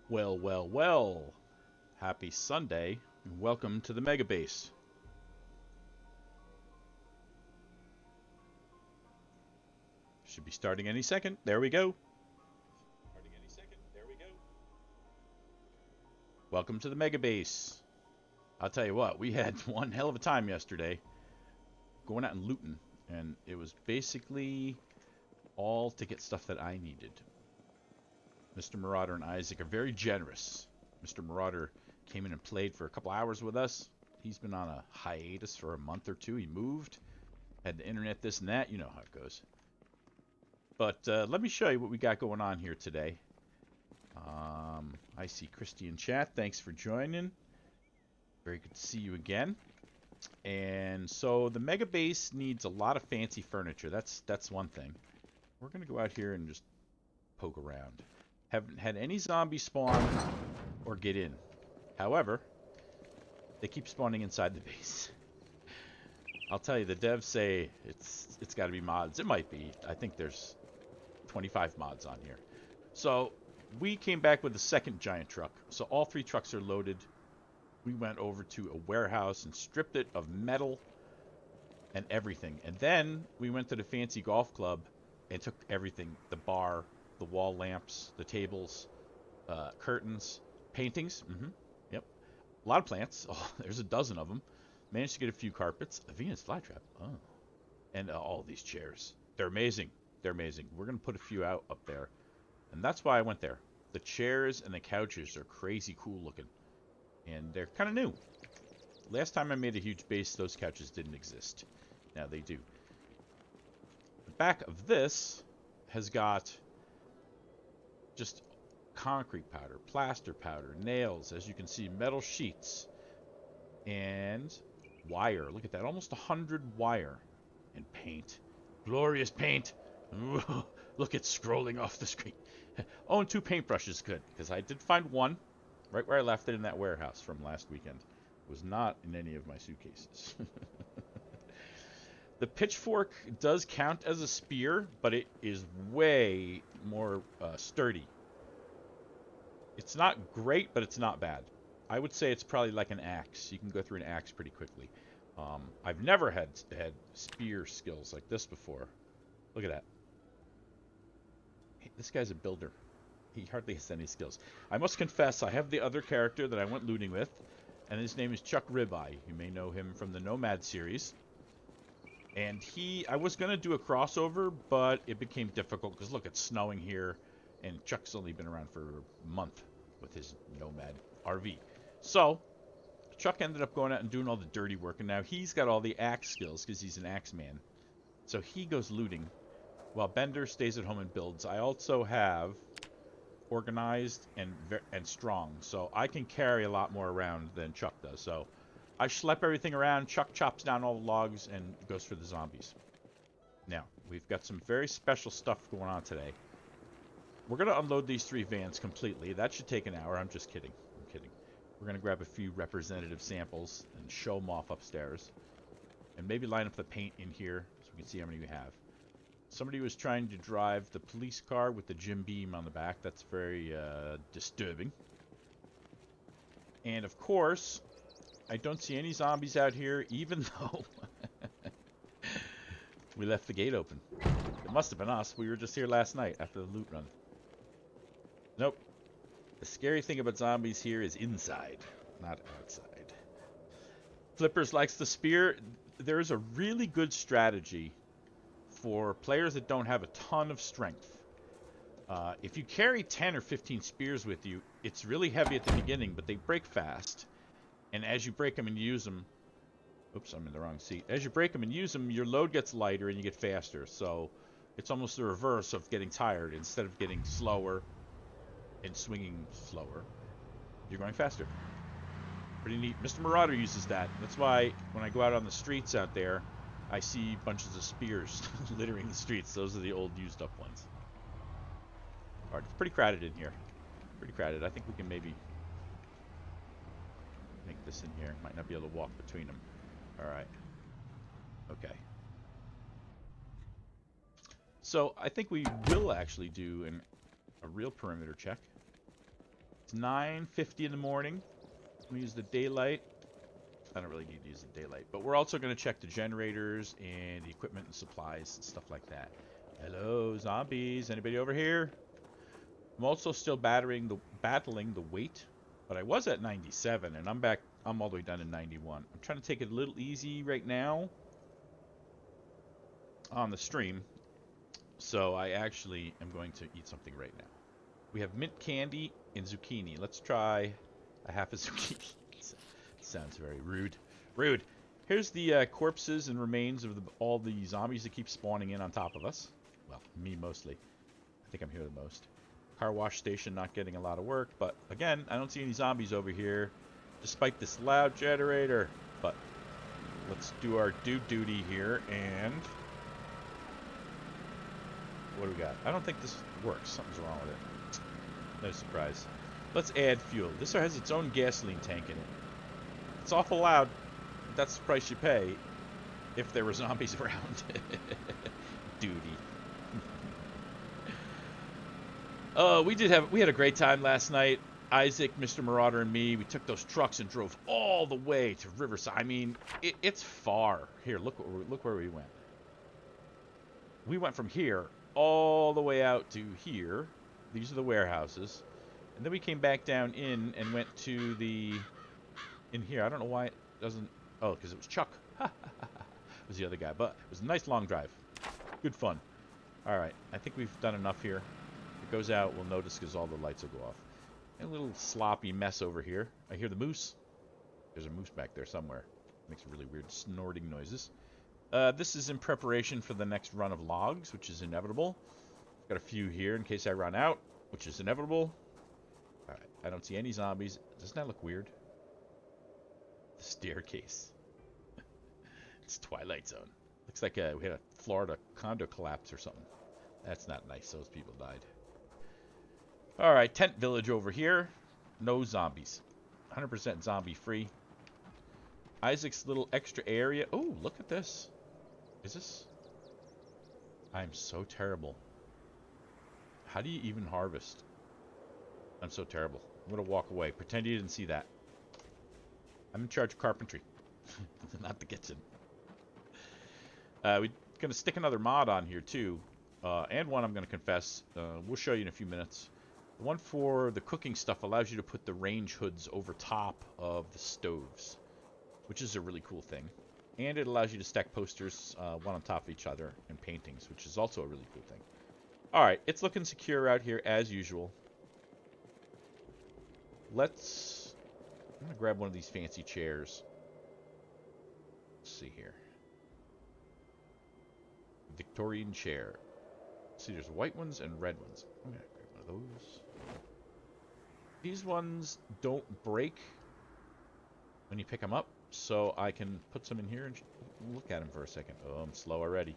Well, well, well. Happy Sunday, and welcome to the MEGABASE. Should be starting any second. There we go. Welcome to the MEGABASE. I'll tell you what, we had one hell of a time yesterday going out and looting, and it was basically all to get stuff that I needed. Mr. Marauder and Isaac are very generous. Mr. Marauder came in and played for a couple hours with us. He's been on a hiatus for a month or two. He moved, had the internet, this and that. You know how it goes. But let me show you what we got going on here today. I see Christy in chat. Thanks for joining. Very good to see you again. And so the MEGABASE needs a lot of fancy furniture. That's one thing. We're going to go out here and just poke around. Haven't had any zombies spawn or get in. However, they keep spawning inside the base. I'll tell you, the devs say it's got to be mods. It might be. I think there's 25 mods on here. So we came back with a second giant truck. So all three trucks are loaded. We went over to a warehouse and stripped it of metal and everything. And then we went to the fancy golf club and took everything. The bar, the wall lamps, the tables, curtains, paintings. Yep. A lot of plants. Oh, there's a dozen of them. Managed to get a few carpets. A Venus flytrap. Oh. And all these chairs. They're amazing. They're amazing. We're going to put a few out up there. And that's why I went there. The chairs and the couches are crazy cool looking. And they're kind of new. Last time I made a huge base, those couches didn't exist. Now they do. The back of this has got just concrete powder, plaster powder, nails, as you can see, metal sheets, and wire. Look at that, almost 100 wire. And paint. Glorious paint. Look, it's scrolling off the screen. Oh, and 2 paintbrushes, good, because I did find one right where I left it in that warehouse from last weekend. It was not in any of my suitcases. The pitchfork does count as a spear, but it is way more sturdy. It's not great, but it's not bad. I would say it's probably like an axe. You can go through an axe pretty quickly. I've never had spear skills like this before. Look at that. Hey, this guy's a builder. He hardly has any skills. I must confess, I have the other character that I went looting with, and his name is Chuck Ribeye. You may know him from the Nomad series. And I was going to do a crossover, but it became difficult because look, it's snowing here, and Chuck's only been around for a month with his Nomad RV. So, Chuck ended up going out and doing all the dirty work, and now he's got all the axe skills because he's an axe man. So he goes looting, while Bender stays at home and builds. I also have organized and strong, so I can carry a lot more around than Chuck does. So I schlep everything around. Chuck chops down all the logs and goes for the zombies. Now, we've got some very special stuff going on today. We're going to unload these 3 vans completely. That should take an hour. I'm just kidding. I'm kidding. We're going to grab a few representative samples and show them off upstairs. And maybe line up the paint in here so we can see how many we have. Somebody was trying to drive the police car with the Jim Beam on the back. That's very disturbing. And of course, I don't see any zombies out here, even though we left the gate open. It must have been us. We were just here last night after the loot run. Nope. The scary thing about zombies here is inside, not outside. Flippers likes the spear. There's a really good strategy for players that don't have a ton of strength. If you carry 10 or 15 spears with you, it's really heavy at the beginning, but they break fast. And as you break them and use them... Oops, I'm in the wrong seat. As you break them and use them, your load gets lighter and you get faster. So it's almost the reverse of getting tired. Instead of getting slower and swinging slower, you're going faster. Pretty neat. Mr. Marauder uses that. That's why when I go out on the streets out there, I see bunches of spears littering the streets. Those are the old used up ones. Alright, it's pretty crowded in here. Pretty crowded. I think we can maybe make this in here. Might not be able to walk between them. Alright. Okay. So I think we will actually do a real perimeter check. It's 9:50 in the morning. We use the daylight. I don't really need to use the daylight, but we're also going to check the generators and the equipment and supplies and stuff like that. Hello, zombies. Anybody over here? I'm also still battling the weight, but I was at 97, and I'm all the way down to 91. I'm trying to take it a little easy right now on the stream, so I actually am going to eat something right now. We have mint candy and zucchini. Let's try a half a zucchini. Sounds very rude. Rude. Here's the corpses and remains of all the zombies that keep spawning in on top of us. Well, me mostly. I think I'm here the most. Car wash station not getting a lot of work, but again, I don't see any zombies over here, despite this loud generator. But let's do our duty here, and what do we got? I don't think this works. Something's wrong with it. No surprise. Let's add fuel. This has its own gasoline tank in it. It's awful loud. That's the price you pay if there were zombies around. Duty. Oh, we had a great time last night. Isaac, Mr. Marauder, and me. We took those trucks and drove all the way to Riverside. I mean, it's far. Here, look where we went. We went from here all the way out to here. These are the warehouses, and then we came back down in and went to the. In here, I don't know why it doesn't. Oh, because it was Chuck. It was the other guy, but it was a nice long drive. Good fun. All right, I think we've done enough here. If it goes out, we'll notice because all the lights will go off. And a little sloppy mess over here. I hear the moose. There's a moose back there somewhere. Makes really weird snorting noises. This is in preparation for the next run of logs, which is inevitable. Got a few here in case I run out, which is inevitable. All right, I don't see any zombies. Doesn't that look weird? The staircase. It's Twilight Zone. Looks like we had a Florida condo collapse or something. That's not nice. Those people died. All right, tent village over here. No zombies. 100% zombie free. Isaac's little extra area. Oh, look at this. Is this? I'm so terrible. How do you even harvest? I'm so terrible. I'm going to walk away. Pretend you didn't see that. I'm in charge of carpentry, not the kitchen. We're going to stick another mod on here, too. And one I'm going to confess. We'll show you in a few minutes. The one for the cooking stuff allows you to put the range hoods over top of the stoves, which is a really cool thing. And it allows you to stack posters one on top of each other and paintings, which is also a really cool thing. All right, it's looking secure out here as usual. I'm going to grab one of these fancy chairs. Let's see here. Victorian chair. Let's see, there's white ones and red ones. I'm going to grab one of those. These ones don't break when you pick them up, so I can put some in here and look at them for a second. Oh, I'm slow already.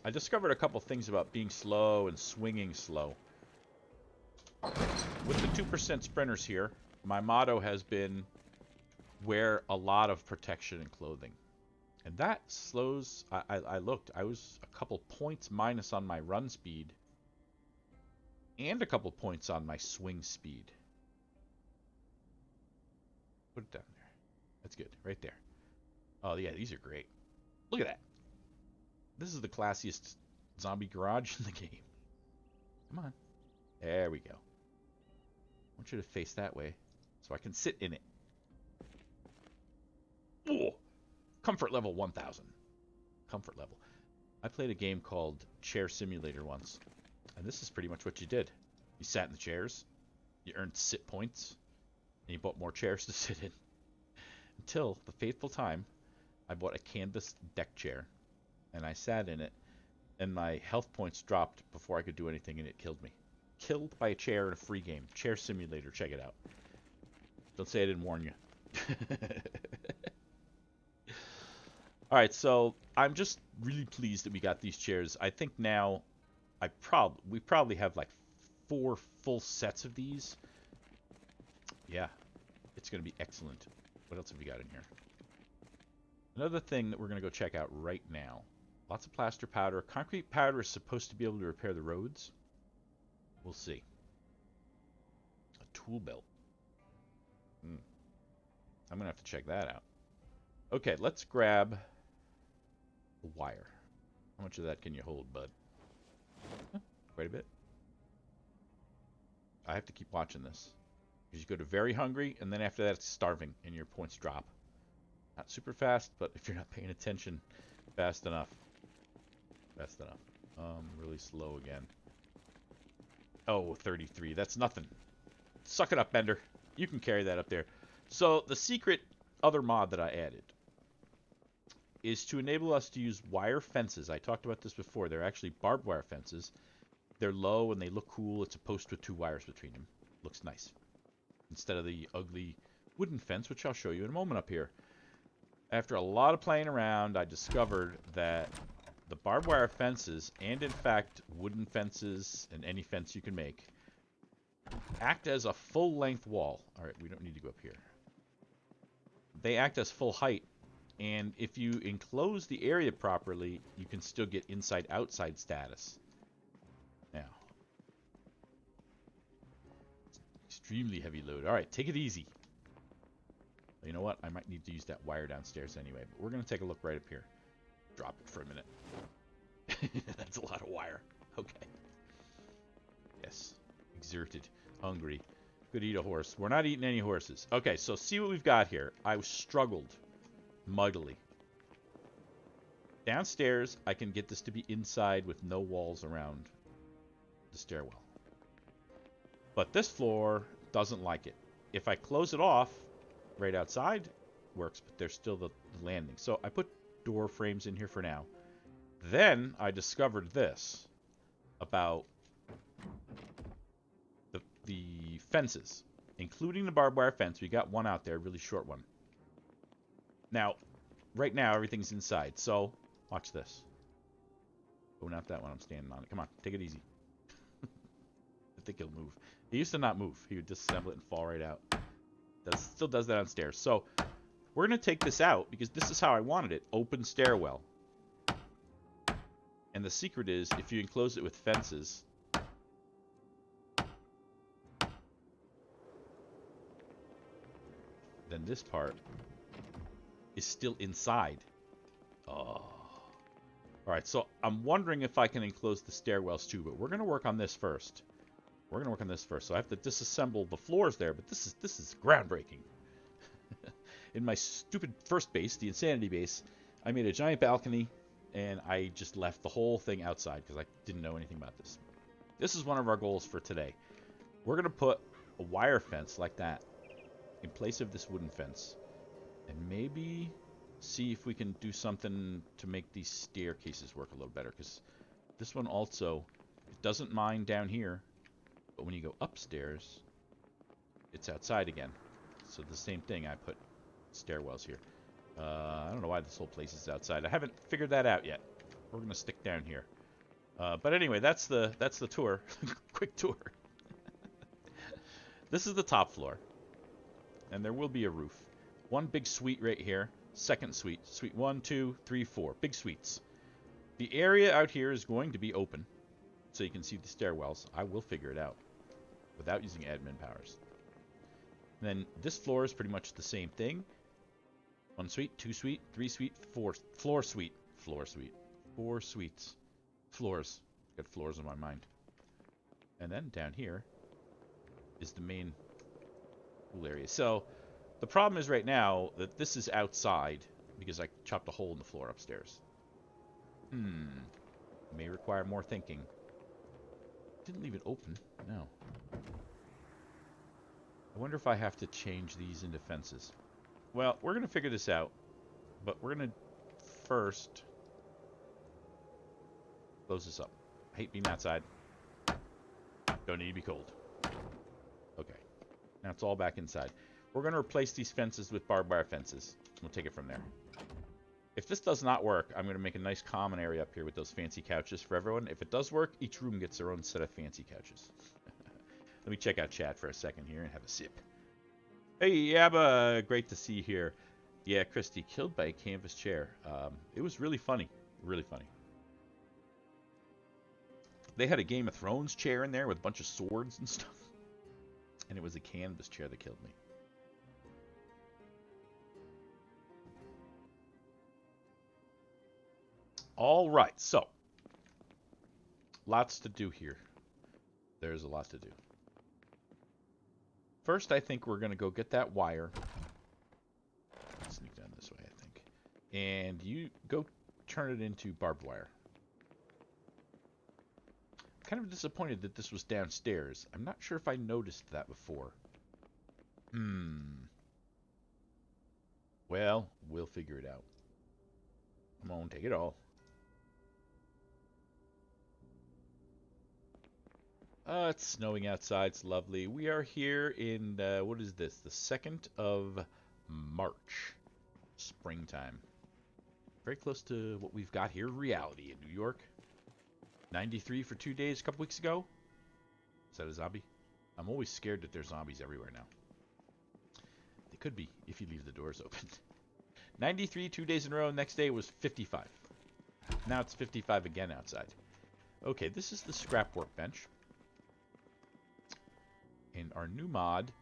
I discovered a couple things about being slow and swinging slow. With the 2% sprinters here, my motto has been wear a lot of protection and clothing. And that slows... I looked. I was a couple points minus on my run speed. And a couple points on my swing speed. Put it down there. That's good. Right there. Oh, yeah. These are great. Look at that. This is the classiest zombie garage in the game. Come on. There we go. I want you to face that way so I can sit in it. Oh! Comfort level 1000. Comfort level. I played a game called Chair Simulator once. And this is pretty much what you did. You sat in the chairs. You earned sit points. And you bought more chairs to sit in. Until the fateful time, I bought a canvas deck chair. And I sat in it. And my health points dropped before I could do anything, and it killed me. Killed by a chair in a free game. Chair Simulator. Check it out. Don't say I didn't warn you. Alright, so I'm just really pleased that we got these chairs. I think now we probably have like 4 full sets of these. Yeah, it's going to be excellent. What else have we got in here? Another thing that we're going to go check out right now. Lots of plaster powder. Concrete powder is supposed to be able to repair the roads. We'll see. tool belt. I'm going to have to check that out. Okay, let's grab the wire. How much of that can you hold, bud? Quite a bit. I have to keep watching this. Because you go to very hungry, and then after that it's starving, and your points drop. Not super fast, but if you're not paying attention fast enough. Fast enough. Really slow again. Oh, 33. That's nothing. Suck it up, Bender. You can carry that up there. So, the secret other mod that I added is to enable us to use wire fences. I talked about this before. They're actually barbed wire fences. They're low and they look cool. It's a post with 2 wires between them. Looks nice. Instead of the ugly wooden fence, which I'll show you in a moment up here. After a lot of playing around, I discovered that the barbed wire fences, and in fact wooden fences and any fence you can make, act as a full-length wall. Alright, we don't need to go up here. They act as full height, and if you enclose the area properly, you can still get inside-outside status. Now, extremely heavy load. Alright, take it easy. You know what? I might need to use that wire downstairs anyway, but we're going to take a look right up here. Drop it for a minute. That's a lot of wire. Okay. Yes. Exerted. Hungry. Could eat a horse. We're not eating any horses. Okay, so see what we've got here. I struggled mightily. Downstairs, I can get this to be inside with no walls around the stairwell. But this floor doesn't like it. If I close it off, right outside, works, but there's still the landing. So I put door frames in here for now. Then I discovered this about the fences, including the barbed wire fence. We got one out there, a really short one. Now, right now, everything's inside, so watch this. Oh, not that one. I'm standing on it. Come on, take it easy. I think he'll move. He used to not move. He would disassemble it and fall right out. Still does that on stairs. So we're going to take this out because this is how I wanted it. Open stairwell. And the secret is if you enclose it with fences, then this part is still inside. Oh. Alright, so I'm wondering if I can enclose the stairwells too, but we're going to work on this first. We're going to work on this first. So I have to disassemble the floors there, but this is groundbreaking. In my stupid first base, the Insanity base, I made a giant balcony, and I just left the whole thing outside because I didn't know anything about this. This is one of our goals for today. We're going to put a wire fence like that in place of this wooden fence. And maybe see if we can do something to make these staircases work a little better. Because this one also, it doesn't mind down here. But when you go upstairs, it's outside again. So the same thing, I put stairwells here. I don't know why this whole place is outside. I haven't figured that out yet. We're going to stick down here. But anyway, that's the tour. Quick tour. This is the top floor. And there will be a roof. One big suite right here. Second suite. Suite 1, 2, 3, 4. Big suites. The area out here is going to be open. So you can see the stairwells. I will figure it out. Without using admin powers. And then this floor is pretty much the same thing. 1 suite, 2 suite, 3 suite, 4 floor suite. Floor suite. 4 suites. Floors. Got floors on my mind. And then down here is the main pool area. So the problem is right now that this is outside because I chopped a hole in the floor upstairs. May require more thinking. Didn't leave it open. No. I wonder if I have to change these into fences. Well, we're going to figure this out. But we're going to first close this up. I hate being outside. Don't need to be cold. Okay. Now it's all back inside. We're going to replace these fences with barbed wire fences. We'll take it from there. If this does not work, I'm going to make a nice common area up here with those fancy couches for everyone. If it does work, each room gets their own set of fancy couches. Let me check out chat for a second here and have a sip. Hey, Yabba, great to see you here. Yeah, Christy, killed by a canvas chair. It was really funny. Really funny. They had a Game of Thrones chair in there with a bunch of swords and stuff. And it was a canvas chair that killed me. All right, so lots to do here. There's a lot to do. First, I think we're going to go get that wire. Sneak down this way, I think. And you go turn it into barbed wire. I'm kind of disappointed that this was downstairs. I'm not sure if I noticed that before. Well, we'll figure it out. Come on, take it all. It's snowing outside. It's lovely. We are here in, what is this? The 2nd of March. Springtime. Very close to what we've got here, reality in New York. 93 for 2 days a couple weeks ago. Is that a zombie? I'm always scared that there's zombies everywhere now. They could be if you leave the doors open. 93 2 days in a row. Next day was 55. Now it's 55 again outside. Okay, this is the Scrap Workbench. And our new mod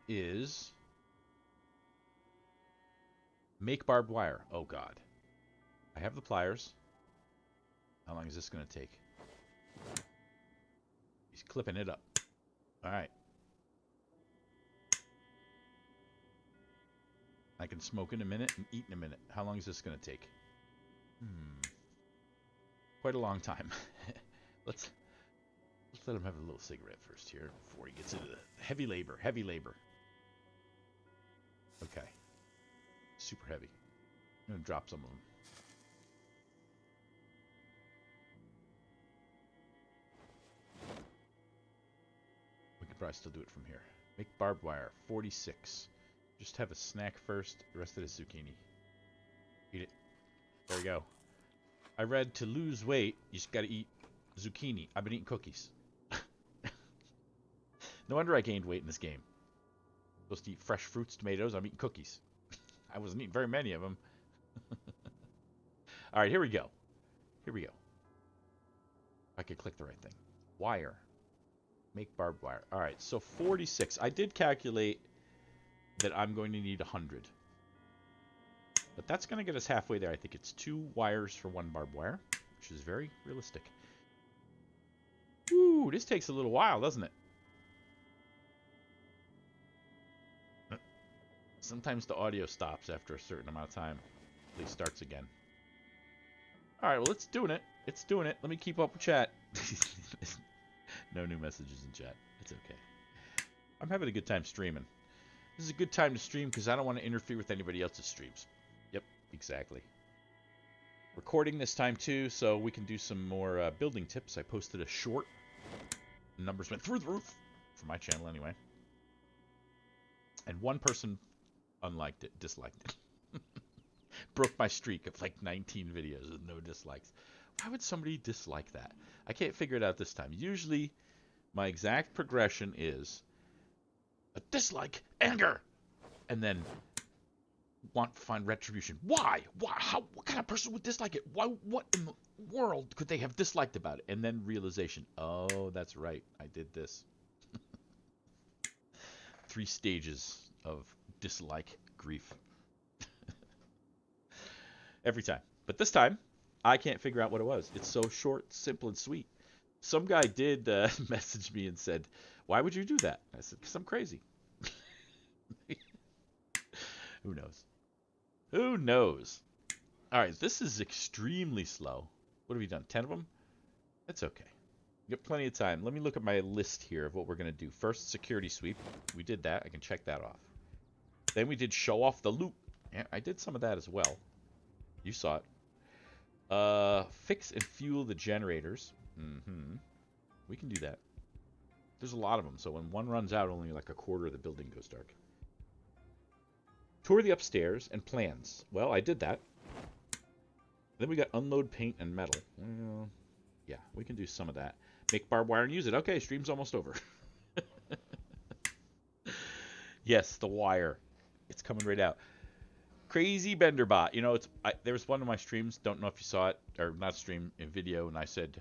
is make barbed wire. Oh god. I have the pliers. How long is this going to take? He's clipping it up. Alright. I can smoke in a minute and eat in a minute. How long is this going to take? Quite a long time. Let's let him have a little cigarette first here before he gets into the heavy labor. Heavy labor. Okay. Super heavy. I'm going to drop some of them. We could probably still do it from here. Make barbed wire. 46. Just have a snack first. The rest of the zucchini. Eat it. There we go. I read to lose weight, you just got to eat zucchini. I've been eating cookies. No wonder I gained weight in this game. Supposed to eat fresh fruits, tomatoes. I'm eating cookies. I wasn't eating very many of them. All right, here we go. Here we go. I could click the right thing. Wire. Make barbed wire. All right, so 46. I did calculate that I'm going to need 100. But that's going to get us halfway there. I think it's 2 wires for 1 barbed wire, which is very realistic. Ooh, this takes a little while, doesn't it? Sometimes the audio stops after a certain amount of time. At least starts again. All right, well, it's doing it. It's doing it. Let me keep up with chat. No new messages in chat. It's okay. I'm having a good time streaming. This is a good time to stream because I don't want to interfere with anybody else's streams. Yep, exactly. Recording this time too, so we can do some more building tips. I posted a short. The numbers went through the roof for my channel anyway. And one person unliked it, disliked it. Broke my streak of like 19 videos with no dislikes. Why would somebody dislike that? I can't figure it out this time. Usually my exact progression is a dislike, anger, and then want to find retribution. Why? Why? How? What kind of person would dislike it? Why? What in the world could they have disliked about it? And then realization. Oh, that's right. I did this. 3 stages of dislike grief. Every time. But this time, I can't figure out what it was. It's so short, simple, and sweet. Some guy did message me and said, why would you do that? I said, because I'm crazy. Who knows? Who knows? All right, this is extremely slow. What have you done? 10 of them? It's okay. You got plenty of time. Let me look at my list here of what we're going to do. First, security sweep. We did that. I can check that off. Then we did show off the loot. Yeah, I did some of that as well. You saw it. Fix and fuel the generators. We can do that. There's a lot of them, so when one runs out, only like a quarter of the building goes dark. Tour the upstairs and plans. Well, I did that. Then we got unload paint and metal. Well, yeah, we can do some of that. Make barbed wire and use it. Okay, stream's almost over. Yes, the wire. It's coming right out. Crazy Benderbot. You know, there was one of my streams. Don't know if you saw it, or not stream, in video, and I said,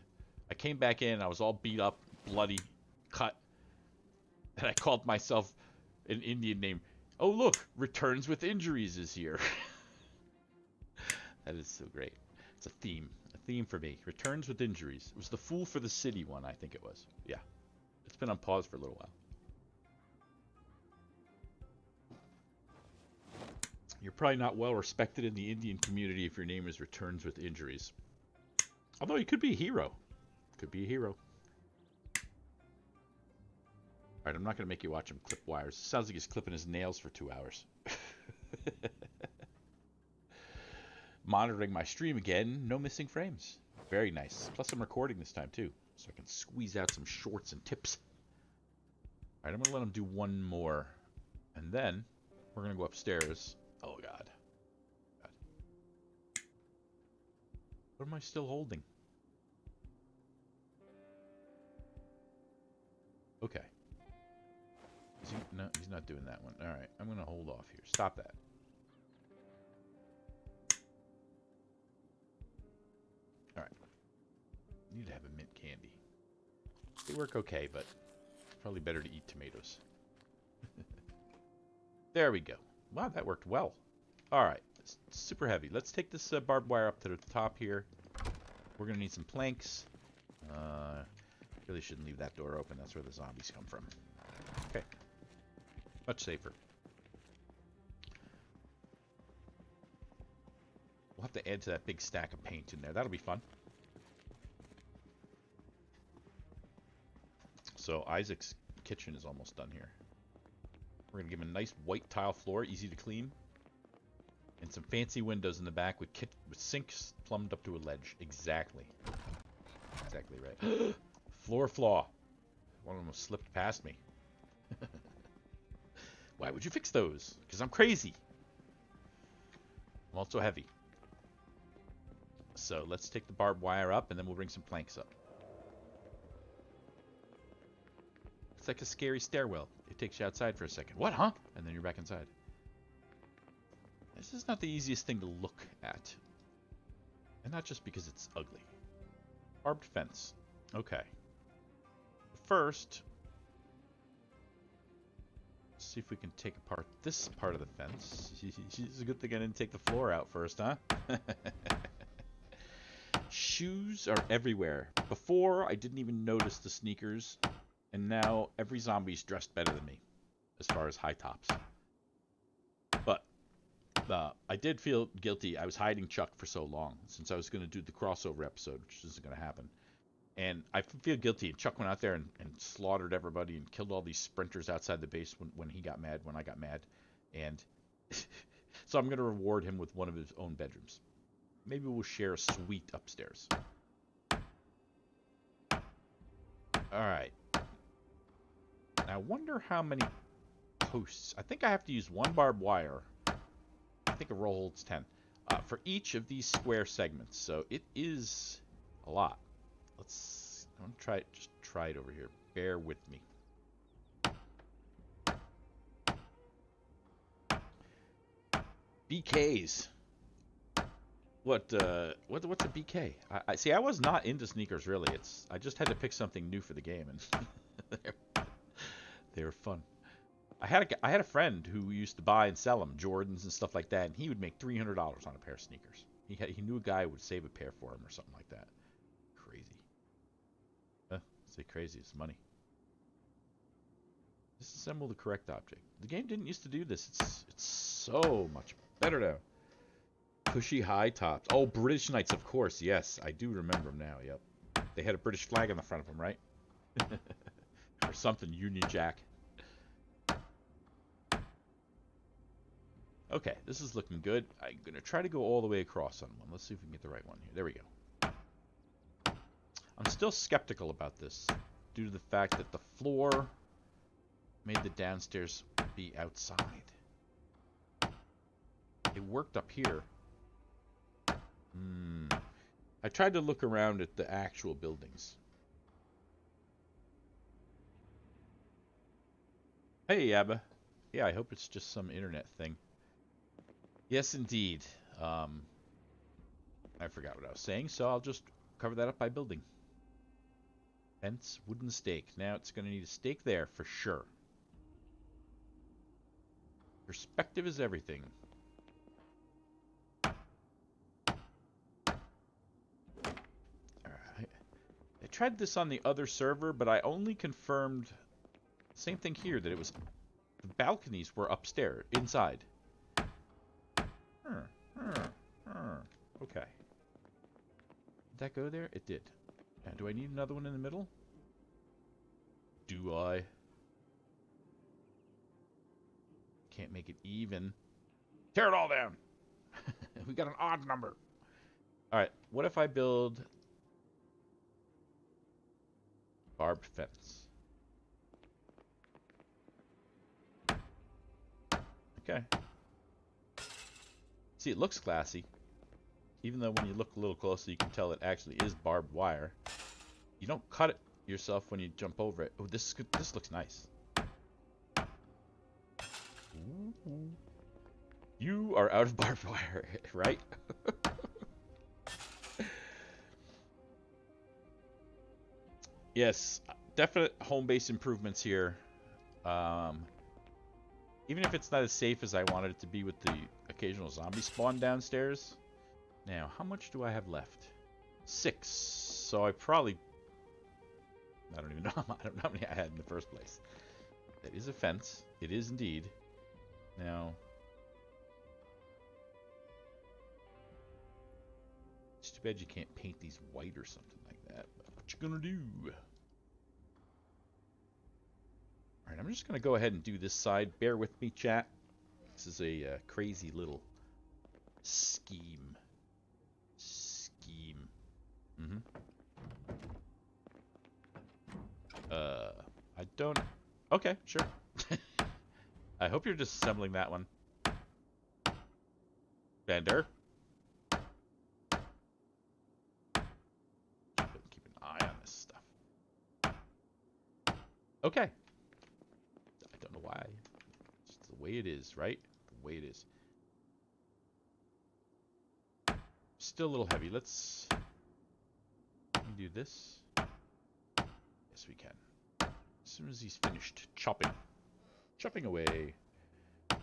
I came back in, I was all beat up, bloody, cut, that I called myself an Indian name. Oh look, Returns with Injuries is here. That is so great. It's a theme for me. Returns with Injuries. It was the Fool for the City one, I think it was. Yeah, it's been on pause for a little while. You're probably not well respected in the Indian community if your name is Returns with Injuries. Although he could be a hero. Could be a hero. Alright, I'm not going to make you watch him clip wires. It sounds like he's clipping his nails for 2 hours. Monitoring my stream again. No missing frames. Very nice. Plus I'm recording this time too. So I can squeeze out some shorts and tips. Alright, I'm going to let him do one more. And then we're going to go upstairs. Oh God. What am I still holding? Okay. No, he's not doing that one. Alright, I'm going to hold off here. Stop that. Alright. Need to have a mint candy. They work okay, but it's probably better to eat tomatoes. There we go. Wow, that worked well. Alright, it's super heavy. Let's take this barbed wire up to the top here. We're going to need some planks. Really shouldn't leave that door open. That's where the zombies come from. Okay. Much safer. We'll have to add to that big stack of paint in there. That'll be fun. So Isaac's kitchen is almost done here. We're going to give him a nice white tile floor, easy to clean. And some fancy windows in the back with sinks plumbed up to a ledge. Exactly. Exactly right. Floor flaw. One almost slipped past me. Why would you fix those? Because I'm crazy. I'm also heavy. So let's take the barbed wire up and then we'll bring some planks up. It's like a scary stairwell. It takes you outside for a second. What, huh? And then you're back inside. This is not the easiest thing to look at. And not just because it's ugly. Barbed fence. Okay. First, let's see if we can take apart this part of the fence. It's a good thing I didn't take the floor out first, huh? Shoes are everywhere. Before, I didn't even notice the sneakers. And now, every zombie's dressed better than me. As far as high tops. But, I did feel guilty. I was hiding Chuck for so long. Since I was going to do the crossover episode, which isn't going to happen. And I feel guilty. Chuck went out there and slaughtered everybody and killed all these sprinters outside the base when he got mad, when I got mad. And so I'm going to reward him with one of his own bedrooms. Maybe we'll share a suite upstairs. Alright. Now I wonder how many posts. I think I have to use one barbed wire. I think a roll holds 10. For each of these square segments. So it is a lot. I'm going to try it over here. Bear with me. BKs. What's a BK? I see. I was not into sneakers really. I just had to pick something new for the game, and they were fun. I had a friend who used to buy and sell them, Jordans and stuff like that, and he would make $300 on a pair of sneakers. He knew a guy who would save a pair for him or something like that. Crazy. Say crazy, it's money. Disassemble the correct object. The game didn't used to do this. It's so much better now. Cushy high tops. Oh, British Knights, of course. Yes, I do remember them now. Yep. They had a British flag on the front of them, right? Or something. Union Jack. Okay, this is looking good. I'm going to try to go all the way across on one. Let's see if we can get the right one here. There we go. I'm still skeptical about this due to the fact that the floor made the downstairs be outside. It worked up here. I tried to look around at the actual buildings. Hey, Abba. Yeah, I hope it's just some internet thing. Yes, indeed. I forgot what I was saying, so I'll just cover that up by building. Fence, wooden stake. Now it's going to need a stake there for sure. Perspective is everything. Alright. I tried this on the other server, but I only confirmed... Same thing here, that it was... The balconies were upstairs, inside. Okay. Did that go there? It did. Now, do I need another one in the middle? Do I? Can't make it even. Tear it all down! We got an odd number. Alright, what if I build... barbed fence? Okay. See, it looks classy. Even though when you look a little closer, you can tell it actually is barbed wire. You don't cut it yourself when you jump over it. Oh, this looks nice. Ooh. You are out of barbed wire, right? Yes, definite home base improvements here. Even if it's not as safe as I wanted it to be with the occasional zombie spawn downstairs. Now, how much do I have left? 6. So I probably... I don't even know. I don't know how many I had in the first place. That is a fence. It is indeed. Now... It's too bad you can't paint these white or something like that. But what you gonna do? Alright, I'm just gonna go ahead and do this side. Bear with me, chat. This is a crazy little scheme. I don't... Okay, sure. I hope you're just assembling that one. Bender. Keep an eye on this stuff. Okay. I don't know why. It's just the way it is, right? The way it is. Still a little heavy. Let's... do this. Yes, we can. As soon as he's finished chopping. Chopping away. Okay.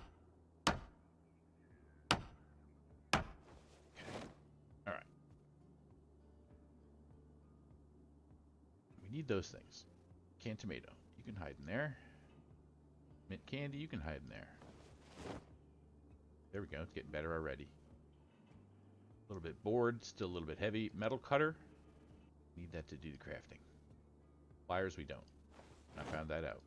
Alright. We need those things. Canned tomato. You can hide in there. Mint candy. You can hide in there. There we go. It's getting better already. A little bit bored. Still a little bit heavy. Metal cutter. Need that to do the crafting. Pliers we don't. I found that out.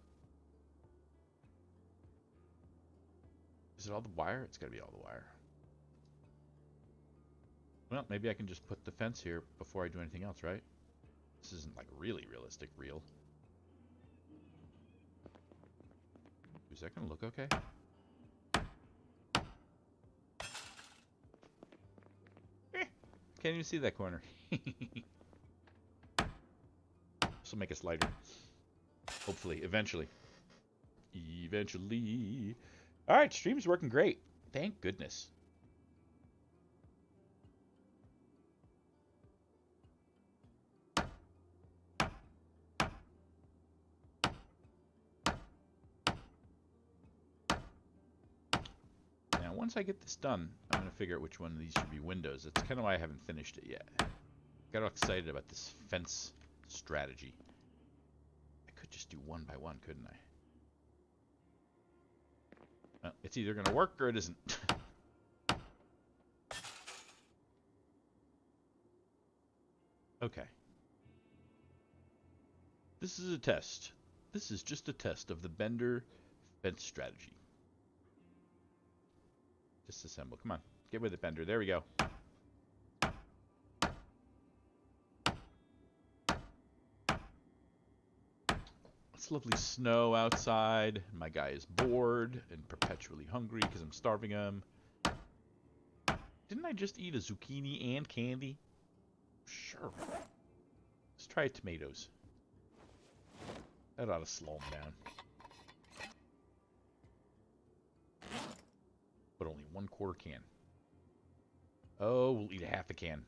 Is it all the wire? It's gotta be all the wire. Well, maybe I can just put the fence here before I do anything else, right? This isn't like really realistic, real. Is that gonna look okay? Can't even see that corner. This will make us lighter. Hopefully, eventually. Eventually. Alright, stream's working great. Thank goodness. Now, once I get this done, I'm going to figure out which one of these should be windows. That's kind of why I haven't finished it yet. Got all excited about this fence strategy. I could just do one by one, couldn't I? Well, it's either going to work or it isn't. Okay. This is a test. This is just a test of the Bender fence strategy. Disassemble. Come on. Get with it, Bender. There we go. It's lovely snow outside. My guy is bored and perpetually hungry because I'm starving him. Didn't I just eat a zucchini and candy? Sure. Let's try tomatoes. That ought to slow him down. But only 1/4 can. Oh, we'll eat a half a can.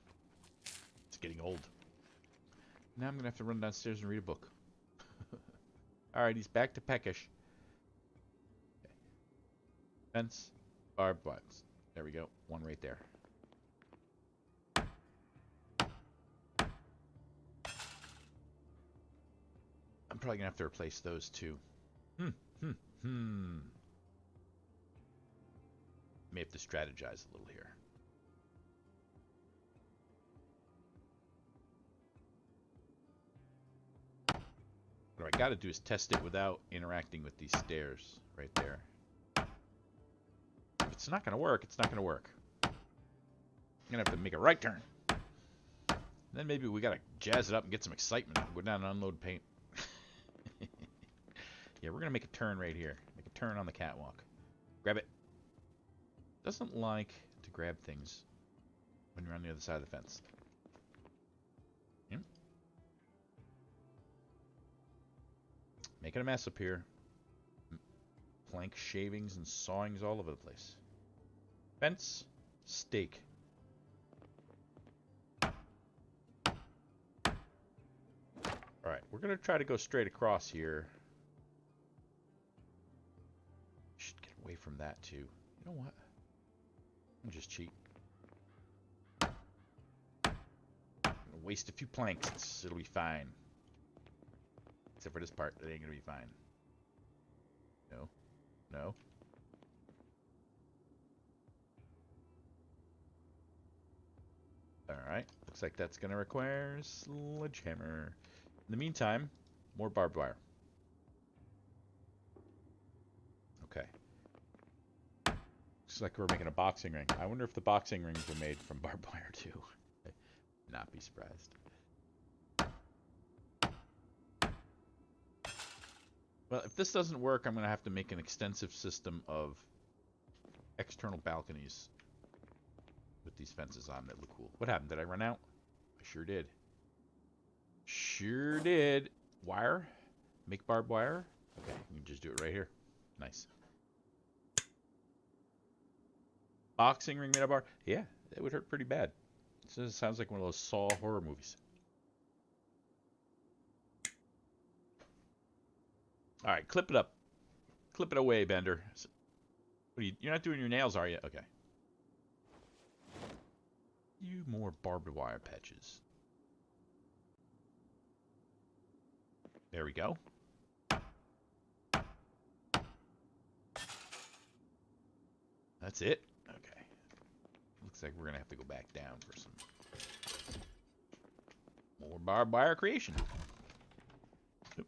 It's getting old. Now I'm going to have to run downstairs and read a book. Alright, he's back to peckish. Okay. Fence. Barbed wires. There we go. One right there. I'm probably going to have to replace those too. May have to strategize a little here. What I got to do is test it without interacting with these stairs right there. If it's not going to work, it's not going to work. I'm going to have to make a right turn. Then maybe we got to jazz it up and get some excitement. Go down and unload paint. Yeah, we're going to make a turn right here. Make a turn on the catwalk. Grab it. Doesn't like to grab things when you're on the other side of the fence. Yep. Making a mess up here. Plank shavings and sawings all over the place. Fence. Stake. Alright, we're going to try to go straight across here. Should get away from that too. You know what? I'm just cheat. I'm gonna waste a few planks. It'll be fine. Except for this part, it ain't gonna be fine. No. No. Alright. Looks like that's gonna require a sledgehammer. In the meantime, more barbed wire. Okay. Looks like we're making a boxing ring. I wonder if the boxing rings were made from barbed wire too. Not be surprised. Well, if this doesn't work, I'm going to have to make an extensive system of external balconies with these fences on that look cool. What happened? Did I run out? I sure did. Sure did. Wire? Make barbed wire? Okay, you can just do it right here. Nice. Boxing ring made of bar? Yeah, that would hurt pretty bad. It sounds like one of those Saw horror movies. All right, clip it up. Clip it away, Bender. What are you're not doing your nails, are you? Okay. You more barbed wire patches. There we go. That's it? Okay. Looks like we're going to have to go back down for some more barbed wire creation. Oop.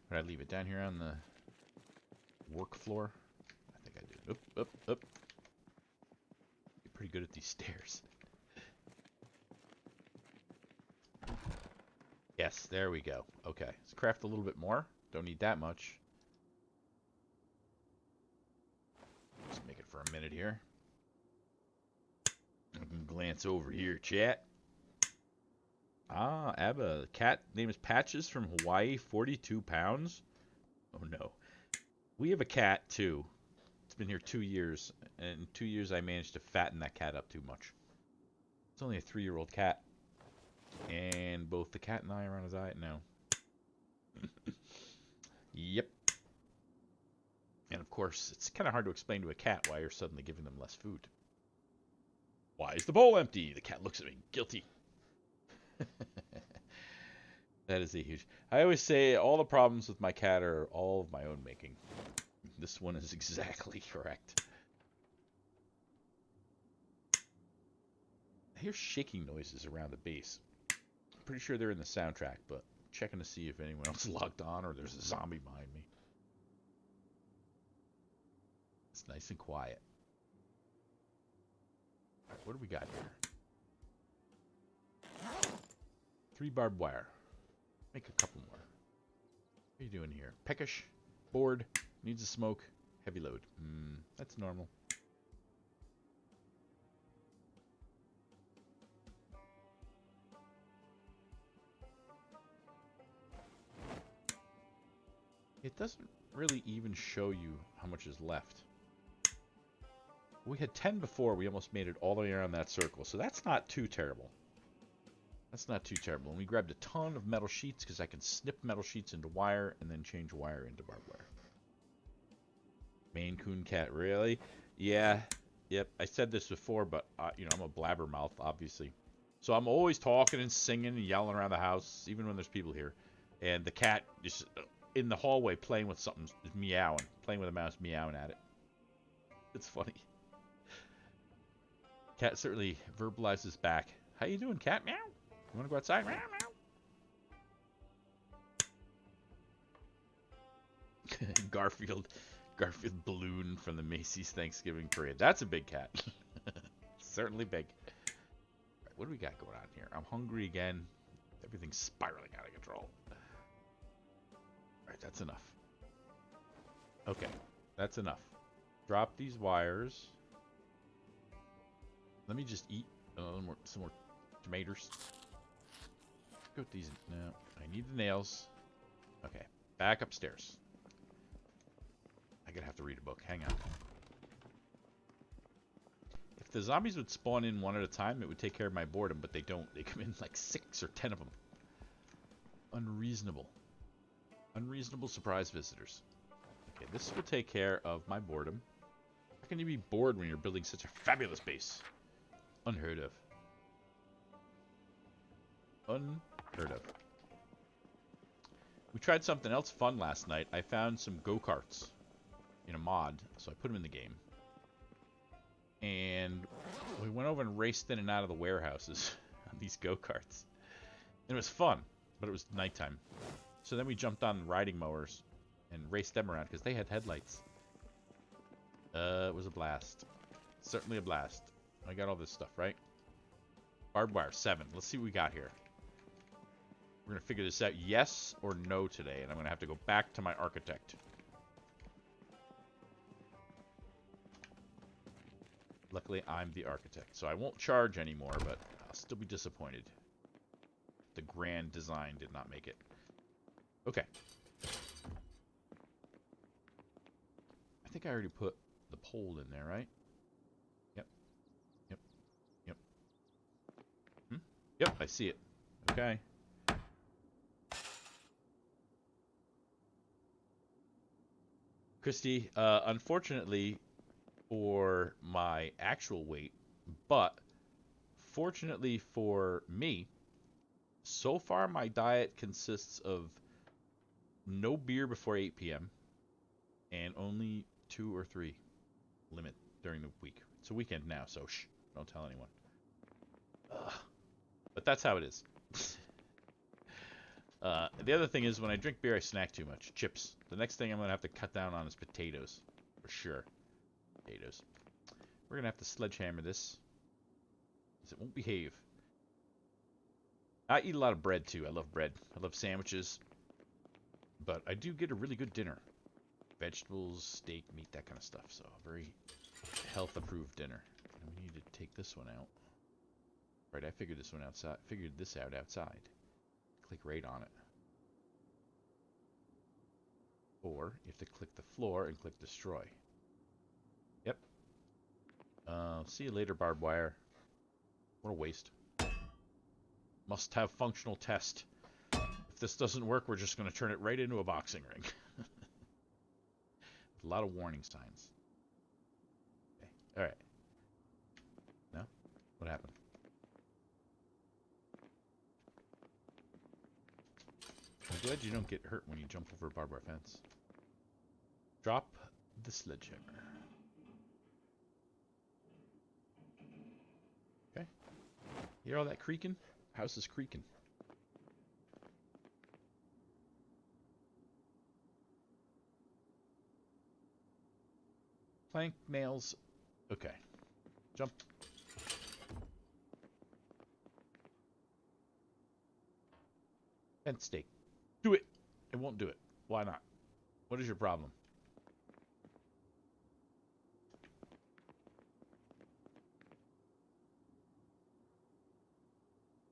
Did I leave it down here on the work floor? I think I did. Up, up, up. Get pretty good at these stairs. Yes, there we go. Okay, let's craft a little bit more. Don't need that much. Just make it for a minute here. I can glance over here, chat. Ah, Abba. The cat name is Patches from Hawaii, 42 pounds. Oh no. We have a cat too. It's been here 2 years. And in 2 years I managed to fatten that cat up too much. It's only a 3-year-old cat. And both the cat and I are on a diet now. Yep. And of course, it's kind of hard to explain to a cat why you're suddenly giving them less food. Why is the bowl empty? The cat looks at me, guilty. That is a huge... I always say all the problems with my cat are all of my own making. This one is exactly correct. I hear shaking noises around the base. I'm pretty sure they're in the soundtrack, but checking to see if anyone else is logged on or there's a zombie behind me. It's nice and quiet. All right, what do we got here? 3 barbed wire. Make a couple more. What are you doing here? Peckish. Bored. Needs a smoke. Heavy load. That's normal. It doesn't really even show you how much is left. We had 10 before. We almost made it all the way around that circle. So that's not too terrible. That's not too terrible. And we grabbed a ton of metal sheets because I can snip metal sheets into wire and then change wire into barbed wire. Maine Coon cat, really? Yeah. Yep. I said this before, but you know, I'm a blabbermouth, obviously. So I'm always talking and singing and yelling around the house, even when there's people here. And the cat just in the hallway playing with something, meowing, playing with a mouse, meowing at it. It's funny. Cat certainly verbalizes back. How you doing, cat? Meow. You want to go outside? Meow, meow. Garfield balloon from the Macy's Thanksgiving parade. That's a big cat. Certainly big. Right, what do we got going on here? I'm hungry again. Everything's spiraling out of control. Alright, that's enough. Okay, that's enough. Drop these wires. Let me just eat some more tomatoes. Go with these. No, I need the nails. Okay, back upstairs. I'm gonna have to read a book. Hang on. If the zombies would spawn in one at a time, it would take care of my boredom, but they don't. They come in like 6 or 10 of them. Unreasonable. Unreasonable surprise visitors. Okay, this will take care of my boredom. How can you be bored when you're building such a fabulous base? Unheard of. Unheard of. We tried something else fun last night. I found some go-karts in a mod, so I put them in the game. And we went over and raced in and out of the warehouses on these go-karts. It was fun, but it was nighttime. So then we jumped on riding mowers and raced them around because they had headlights. It was a blast. Certainly a blast. I got all this stuff, right? Barbed wire, 7. Let's see what we got here. We're going to figure this out, yes or no today, and I'm going to have to go back to my architect. Luckily, I'm the architect, so I won't charge anymore, but I'll still be disappointed. The grand design did not make it. Okay. I think I already put the pole in there, right? Yep. Yep. Yep. Yep, I see it. Okay. Christy, unfortunately for my actual weight, but fortunately for me, so far my diet consists of no beer before 8 p.m. and only 2 or 3 limit during the week. It's a weekend now, so shh, don't tell anyone. But that's how it is. The other thing is when I drink beer, I snack too much. Chips. The next thing I'm going to have to cut down on is potatoes. For sure. Potatoes. We're going to have to sledgehammer this, because it won't behave. I eat a lot of bread, too. I love bread. I love sandwiches. But I do get a really good dinner. Vegetables, steak, meat, that kind of stuff. So a very health-approved dinner. And we need to take this one out. Right, I figured this one outside. Figured this out outside. Click right on it. Or you have to click the floor and click destroy. Yep. See you later, barbed wire. What a waste. Must have functional test. If this doesn't work, we're just going to turn it right into a boxing ring. A lot of warning signs. Okay. Alright. No? What happened? I'm glad you don't get hurt when you jump over a barbed wire fence. Drop the sledgehammer. Okay. You hear all that creaking? House is creaking. Plank, nails. Okay. Jump. Fence stake. Do it. It won't do it. Why not? What is your problem?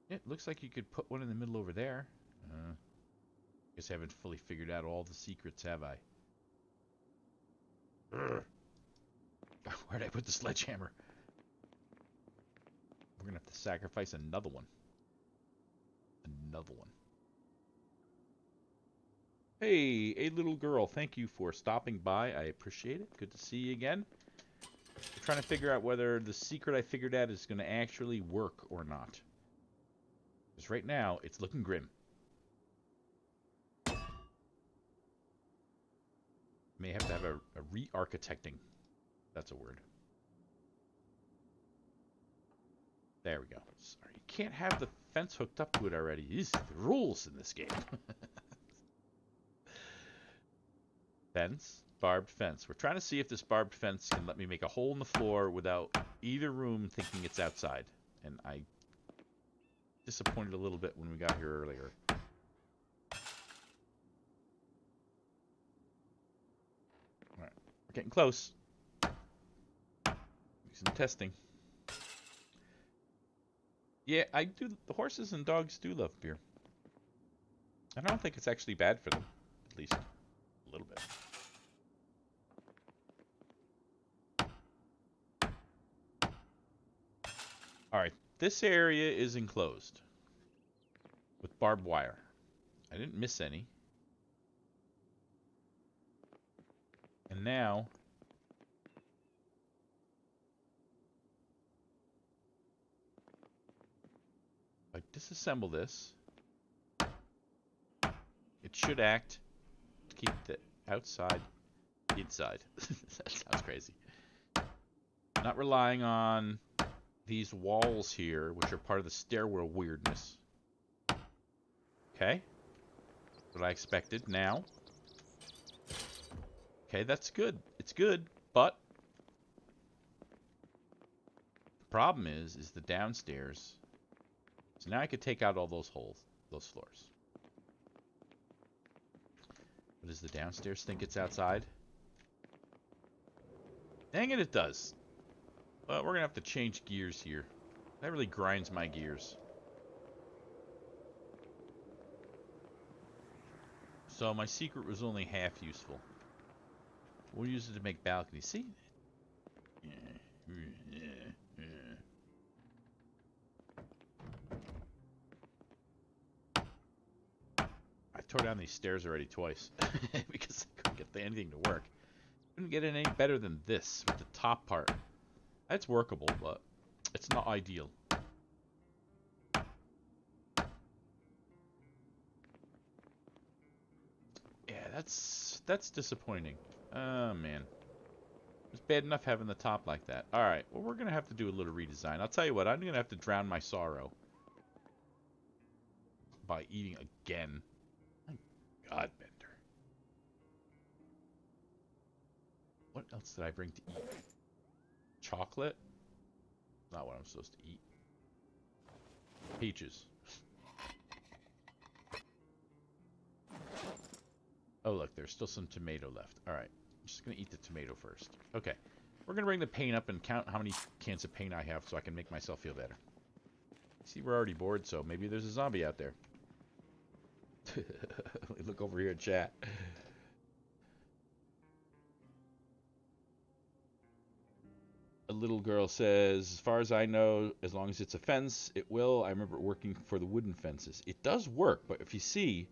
It looks like you could put one in the middle over there. Guess I haven't fully figured out all the secrets, have I? Where'd I put the sledgehammer? We're gonna have to sacrifice another one. another one. Hey, a little girl, thank you for stopping by. I appreciate it. Good to see you again. We're trying to figure out whether the secret I figured out is going to actually work or not. Because right now, it's looking grim. May have to have a re-architecting. That's a word. There we go. Sorry, you can't have the fence hooked up to it already. These are the rules in this game. Fence. Barbed fence. We're trying to see if this barbed fence can let me make a hole in the floor without either room thinking it's outside. And I disappointed a little bit when we got here earlier. Alright. We're getting close. Do some testing. Yeah, I do. The horses and dogs do love beer. I don't think it's actually bad for them. At least a little bit. Alright, this area is enclosed with barbed wire. I didn't miss any. And now if I disassemble this, it should act to keep the outside inside. That sounds crazy. Not relying on these walls here, which are part of the stairwell weirdness. Okay. What I expected. Now. Okay, that's good. It's good, but the problem is the downstairs. So now I could take out all those holes, those floors. But does the downstairs think it's outside? Dang it, it does. But we're going to have to change gears here. That really grinds my gears. So my secret was only half useful. We'll use it to make balconies. See? I tore down these stairs already twice. Because I couldn't get anything to work. Couldn't get it any better than this with the top part. That's workable, but it's not ideal. Yeah, that's disappointing. Oh, man. It's bad enough having the top like that. Alright, well, we're going to have to do a little redesign. I'll tell you what, I'm going to have to drown my sorrow by eating again. My God, Bender. What else did I bring to eat? Chocolate? Not what I'm supposed to eat. Peaches. Oh, look, there's still some tomato left. Alright, I'm just going to eat the tomato first. Okay, we're going to bring the paint up and count how many cans of paint I have so I can make myself feel better. See, we're already bored, so maybe there's a zombie out there. Look over here at chat. A little girl says, as far as I know, as long as it's a fence, it will. I remember it working for the wooden fences. It does work, but if you see,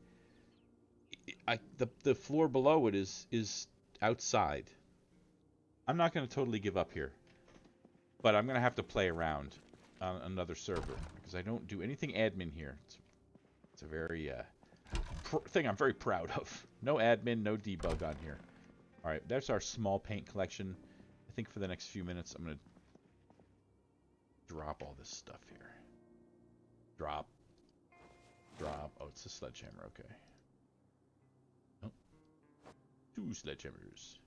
the floor below it is outside. I'm not going to totally give up here, but I'm going to have to play around on another server because I don't do anything admin here. It's a very thing I'm very proud of. No admin, no debug on here. All right, that's our small paint collection. I think for the next few minutes, I'm going to drop all this stuff here. Drop. Drop. Oh, it's a sledgehammer. Okay. Oh. 2 sledgehammers.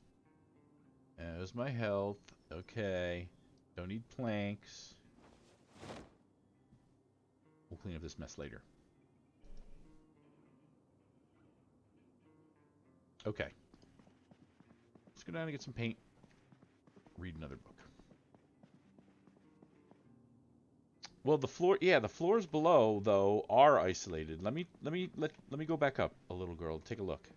There's my health. Okay. Don't need planks. We'll clean up this mess later. Okay. Let's go down and get some paint. Read another book. Well, the floor, yeah, the floors below though are isolated. Let me go back up a little girl. Take a look.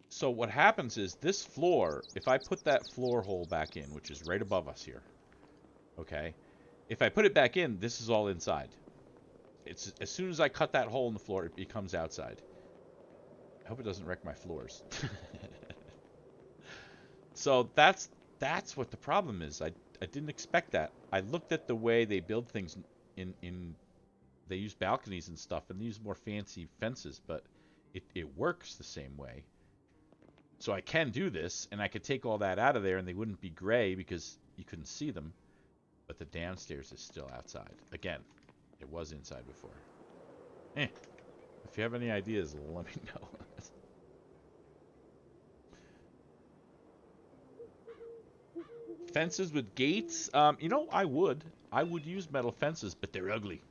So what happens is this floor, if I put that floor hole back in, which is right above us here, okay? If I put it back in, this is all inside. It's as soon as I cut that hole in the floor, it becomes outside. I hope it doesn't wreck my floors. So that's what the problem is. I didn't expect that. I looked at the way they build things in they use balconies and stuff, and they use more fancy fences, but it works the same way. So I can do this, and I could take all that out of there, and they wouldn't be gray because you couldn't see them. But the downstairs is still outside. Again, it was inside before. If you have any ideas, let me know. Fences with gates? You know, I would. I would use metal fences, but they're ugly.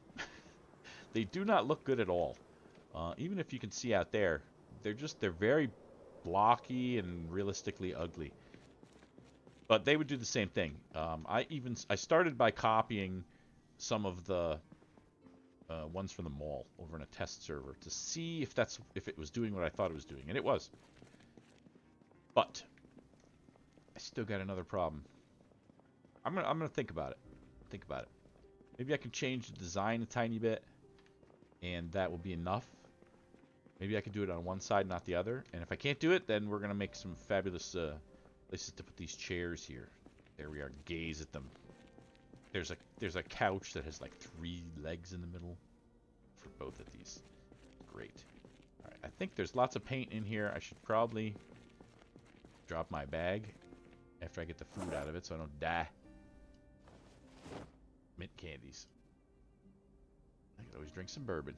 They do not look good at all. Even if you can see out there, they're very blocky and realistically ugly. But they would do the same thing. I started by copying some of the ones from the mall over in a test server to see if it was doing what I thought it was doing, and it was. But I still got another problem. I'm gonna think about it. Think about it. Maybe I can change the design a tiny bit, and that will be enough. Maybe I can do it on one side, not the other. And if I can't do it, then we're gonna make some fabulous places to put these chairs here. There we are. Gaze at them. There's a couch that has like 3 legs in the middle for both of these. Great. All right. I think there's lots of paint in here. I should probably drop my bag after I get the food out of it so I don't die. Mint candies. I could always drink some bourbon.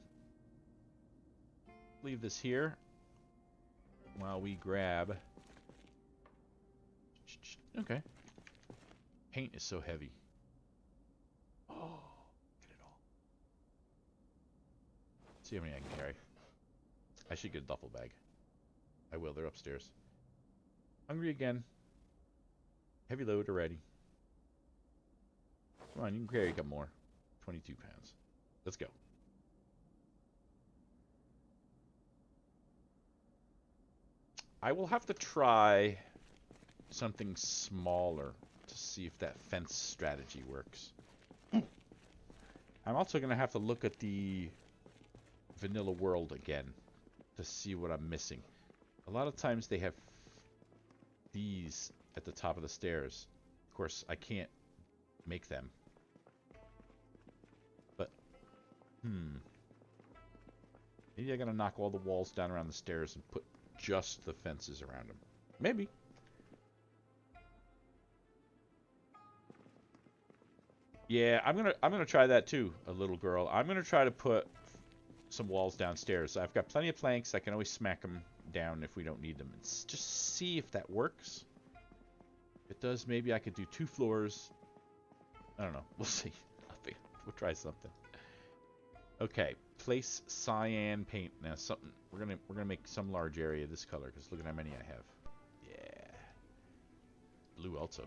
Leave this here while we grab. Okay. Paint is so heavy. Oh, get it all. See how many I can carry. I should get a duffel bag. I will. They're upstairs. Hungry again. Heavy load already. Come on, you can carry a couple more. 22 pounds. Let's go. I will have to try something smaller to see if that fence strategy works. I'm also going to have to look at the vanilla world again to see what I'm missing. A lot of times they have these at the top of the stairs. Of course, I can't make them. But, maybe I gotta knock all the walls down around the stairs and put just the fences around them. Maybe. Yeah, I'm gonna try that too, a little girl. I'm gonna try to put some walls downstairs. I've got plenty of planks. I can always smack them down if we don't need them. And just see if that works. If it does, maybe I could do 2 floors. I don't know. We'll see. We'll try something. Okay, place cyan paint. Now something we're gonna make some large area this color because look at how many I have. Yeah. Blue also.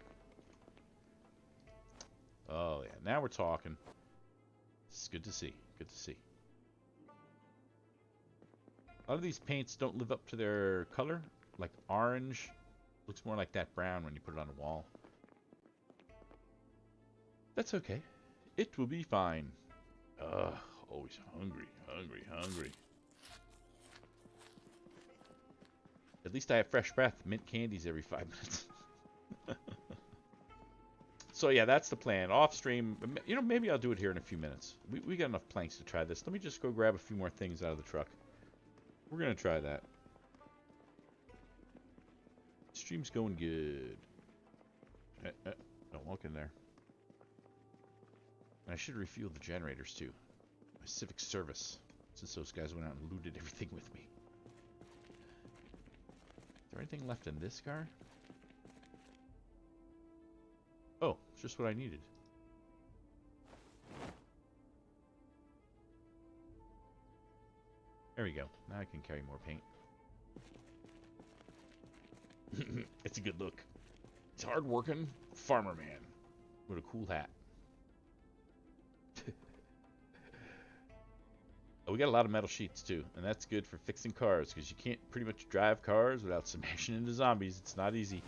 Oh yeah, now we're talking. It's good to see. Good to see. A lot of these paints don't live up to their color. Like orange looks more like that brown when you put it on a wall. That's okay. It will be fine. Ugh, always hungry, hungry, hungry. At least I have fresh breath. Mint candies every 5 minutes. So yeah, that's the plan. Off stream, you know, maybe I'll do it here in a few minutes. We got enough planks to try this. Let me just go grab a few more things out of the truck. We're gonna try that. Stream's going good. Don't walk in there. And I should refuel the generators too. My civic service, since those guys went out and looted everything with me. Is there anything left in this car? Oh, it's just what I needed. There we go. Now I can carry more paint. It's a good look. It's hard-working farmer man with a cool hat. Oh, we got a lot of metal sheets too, and that's good for fixing cars because you can't pretty much drive cars without smashing into zombies. It's not easy.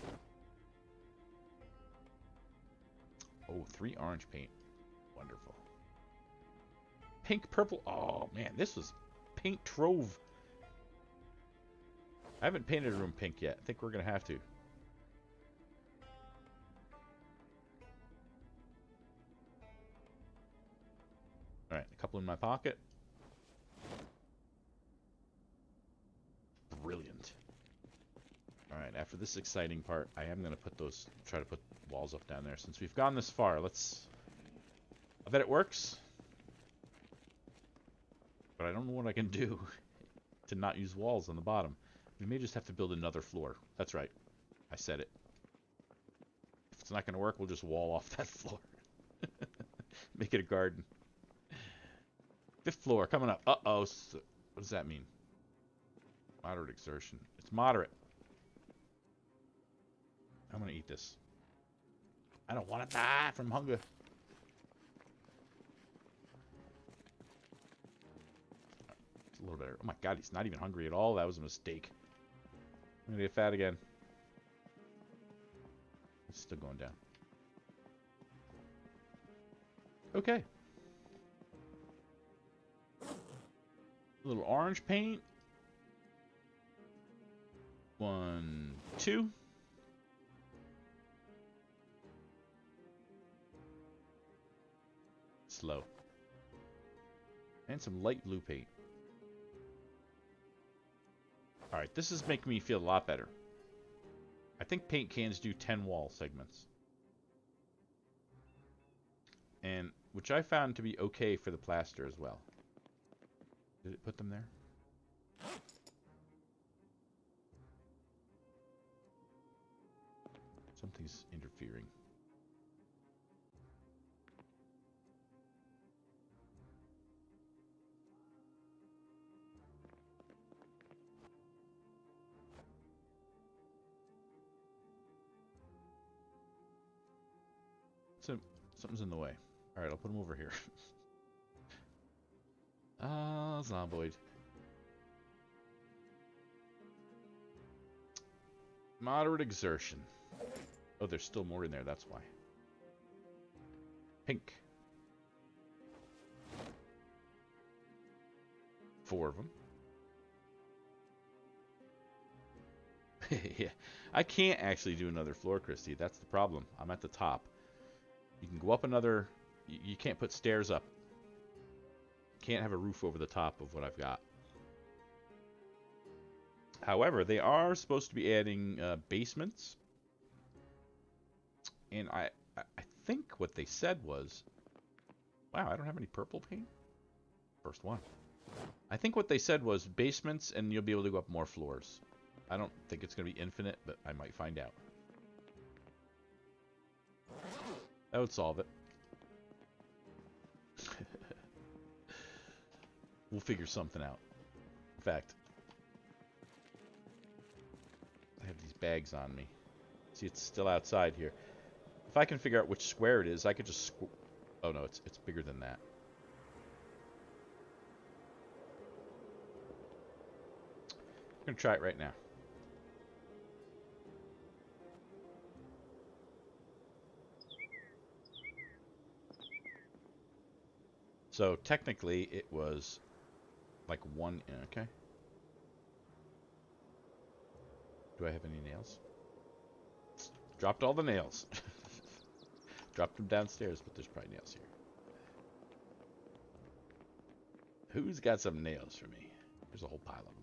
Oh, 3 orange paint. Wonderful. pink, purple. Oh, man, this was paint trove. I haven't painted a room pink yet. I think we're going to have to. All right, a couple in my pocket. Brilliant. All right, after this exciting part, I am going to put those, try to put walls up down there. Since we've gone this far, let's... I bet it works. But I don't know what I can do to not use walls on the bottom. We may just have to build another floor. That's right. I said it. If it's not going to work, we'll just wall off that floor. Make it a garden. 5th floor coming up. Uh-oh. So, what does that mean? Moderate exertion. It's moderate. I'm going to eat this. I don't want to die from hunger. It's a little better. Oh my god, he's not even hungry at all. That was a mistake. I'm going to get fat again. It's still going down. Okay. A little orange paint. 1, 2. Slow. And some light blue paint. Alright, this is making me feel a lot better. I think paint cans do 10 wall segments. And which I found to be okay for the plaster as well. Did it put them there? Something's interfering. So, something's in the way. Alright, I'll put them over here. Ah, Zomboid. Moderate exertion. Oh, there's still more in there, that's why. Pink. 4 of them. Yeah, I can't actually do another floor, Christy. That's the problem. I'm at the top. You can go up another... You can't put stairs up. Can't have a roof over the top of what I've got. However, they are supposed to be adding basements. And I think what they said was... Wow, I don't have any purple paint? First one. I think what they said was basements and you'll be able to go up more floors. I don't think it's going to be infinite, but I might find out. That would solve it. We'll figure something out. In fact, I have these bags on me. See, it's still outside here. If I can figure out which square it is, I could just... Oh no, it's bigger than that. I'm going to try it right now. So technically it was like 1... Okay. Do I have any nails? Dropped all the nails. Dropped them downstairs, but there's probably nails here. Who's got some nails for me? There's a whole pile of them.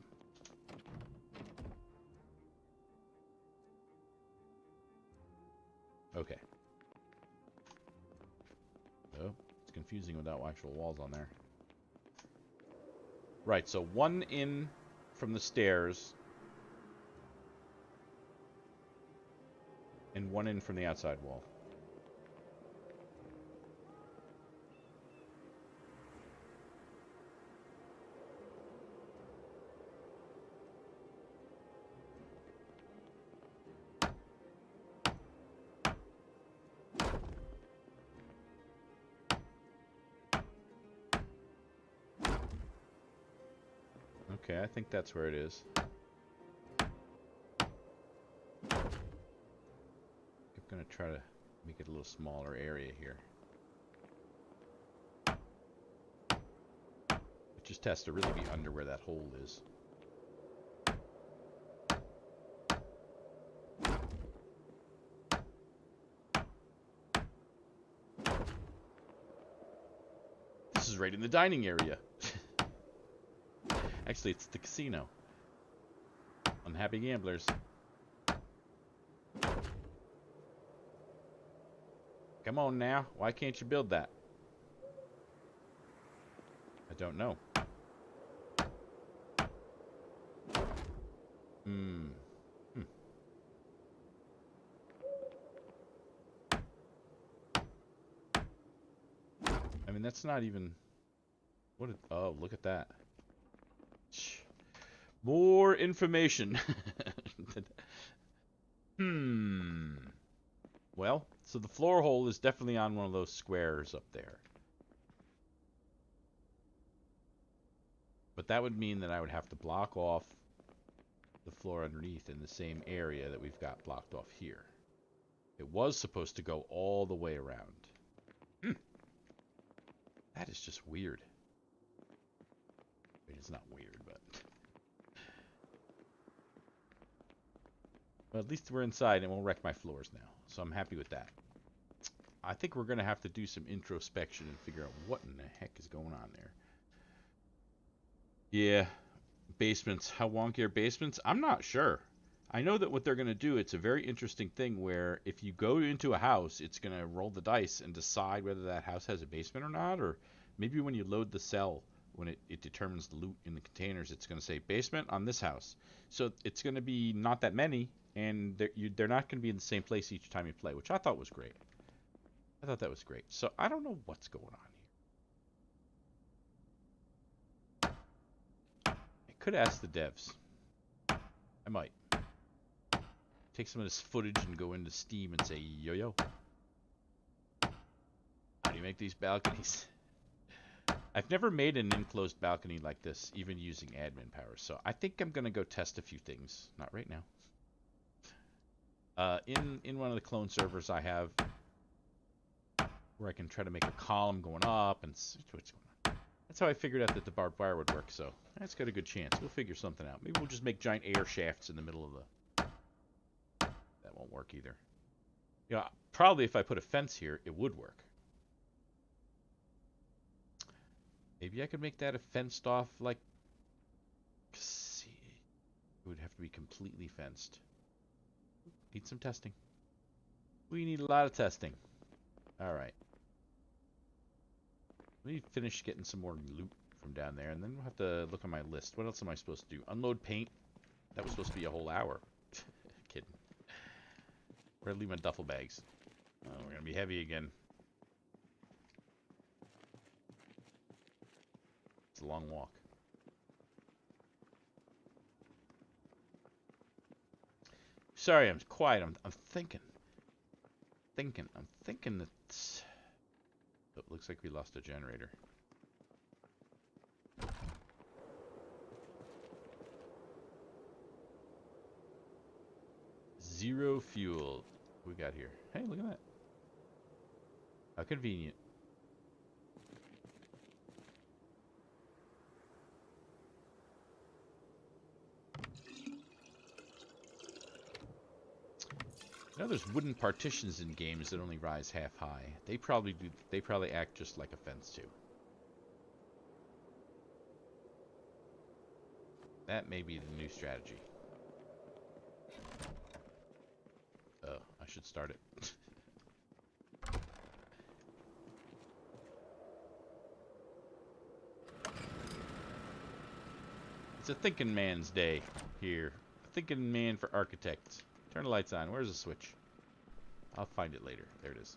Okay. Oh, it's confusing without actual walls on there. Right, so 1 in from the stairs and 1 in from the outside wall. Okay, I think that's where it is. I'm gonna try to make it a little smaller area here. first test to really be under where that hole is. This is right in the dining area. Actually, it's the casino. Unhappy gamblers. Come on now. Why can't you build that? I don't know. I mean, that's not even... What? Oh, look at that. More information. Well, so the floor hole is definitely on one of those squares up there. But that would mean that I would have to block off the floor underneath in the same area that we've got blocked off here. It was supposed to go all the way around. That is just weird. It's not weird, but... Well, at least we're inside and it won't wreck my floors now. So I'm happy with that. I think we're going to have to do some introspection and figure out what in the heck is going on there. Yeah, basements. How wonky are basements? I'm not sure. I know that what they're going to do, it's a very interesting thing where if you go into a house, it's going to roll the dice and decide whether that house has a basement or not. Or maybe when you load the cell, when it determines the loot in the containers, it's going to say basement on this house. So it's going to be not that many, and they're not going to be in the same place each time you play, which I thought was great. I thought that was great. So I don't know what's going on here. I could ask the devs. I might. Take some of this footage and go into Steam and say, yo. How do you make these balconies? I've never made an enclosed balcony like this, even using admin powers. So I think I'm going to go test a few things. Not right now. In one of the clone servers I have, where I can try to make a column going up and see what's going on. That's how I figured out that the barbed wire would work. So that's got a good chance. We'll figure something out. Maybe we'll just make giant air shafts in the middle of the... That won't work either. You know, probably if I put a fence here, it would work. Maybe I could make that a fenced off, like... See, it would have to be completely fenced. Need some testing. We need a lot of testing. Alright. Let me finish getting some more loot from down there, and then we'll have to look on my list. What else am I supposed to do? Unload paint? That was supposed to be a whole hour. Kidding. Where did I leave my duffel bags? Oh, we're going to be heavy again. It's a long walk. Sorry, I'm quiet. I'm thinking. I'm thinking that... Oh, it looks like we lost a generator. Zero fuel. What we got here? Hey, look at that. How convenient. You know, there's wooden partitions in games that only rise half high. They probably do. They probably act just like a fence too. That may be the new strategy. Oh, I should start it. It's a thinking man's day here. A thinking man for architects. Turn the lights on. Where's the switch? I'll find it later. There it is.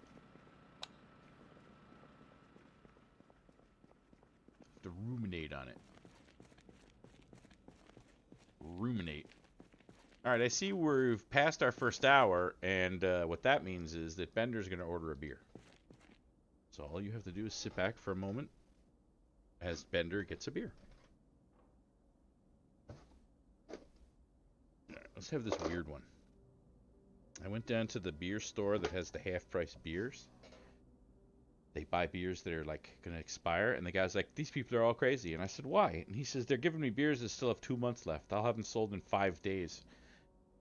Have to ruminate on it. Ruminate. Alright, I see we've passed our first hour, and what that means is that Bender's going to order a beer. So all you have to do is sit back for a moment as Bender gets a beer. Alright, let's have this weird one. I went down to the beer store that has the half-price beers. They buy beers that are like gonna expire, and the guy's like, "These people are all crazy." And I said, "Why?" And he says, "They're giving me beers that still have 2 months left. I'll have them sold in 5 days."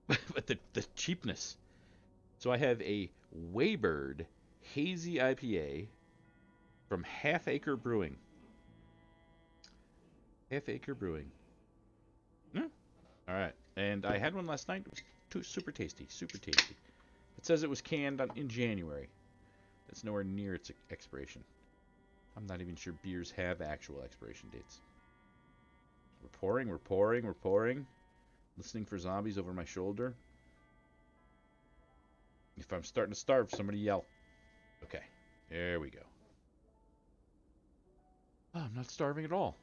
But the cheapness. So I have a Waybird Hazy IPA from Half Acre Brewing. Half Acre Brewing. Hmm. All right, and I had one last night. It was super tasty, super tasty. It says it was canned in January. That's nowhere near its expiration. I'm not even sure beers have actual expiration dates. We're pouring, we're pouring, we're pouring. Listening for zombies over my shoulder. If I'm starting to starve, somebody yell. Okay, there we go. Oh, I'm not starving at all.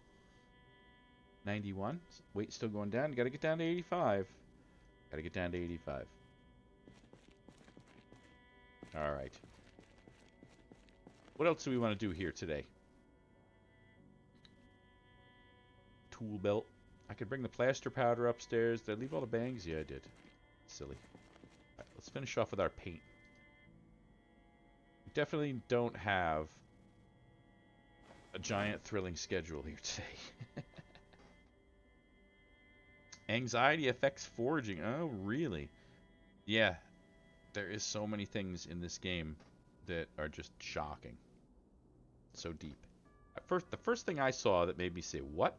91. Weight still going down. Got to get down to 85. Got to get down to 85. All right. What else do we want to do here today? Tool belt. I could bring the plaster powder upstairs. Did I leave all the bangs? Yeah, I did. Silly. All right, let's finish off with our paint. We definitely don't have a giant thrilling schedule here today. Anxiety affects foraging. Oh, really? Yeah. There is so many things in this game that are just shocking. So deep. The first thing I saw that made me say, what?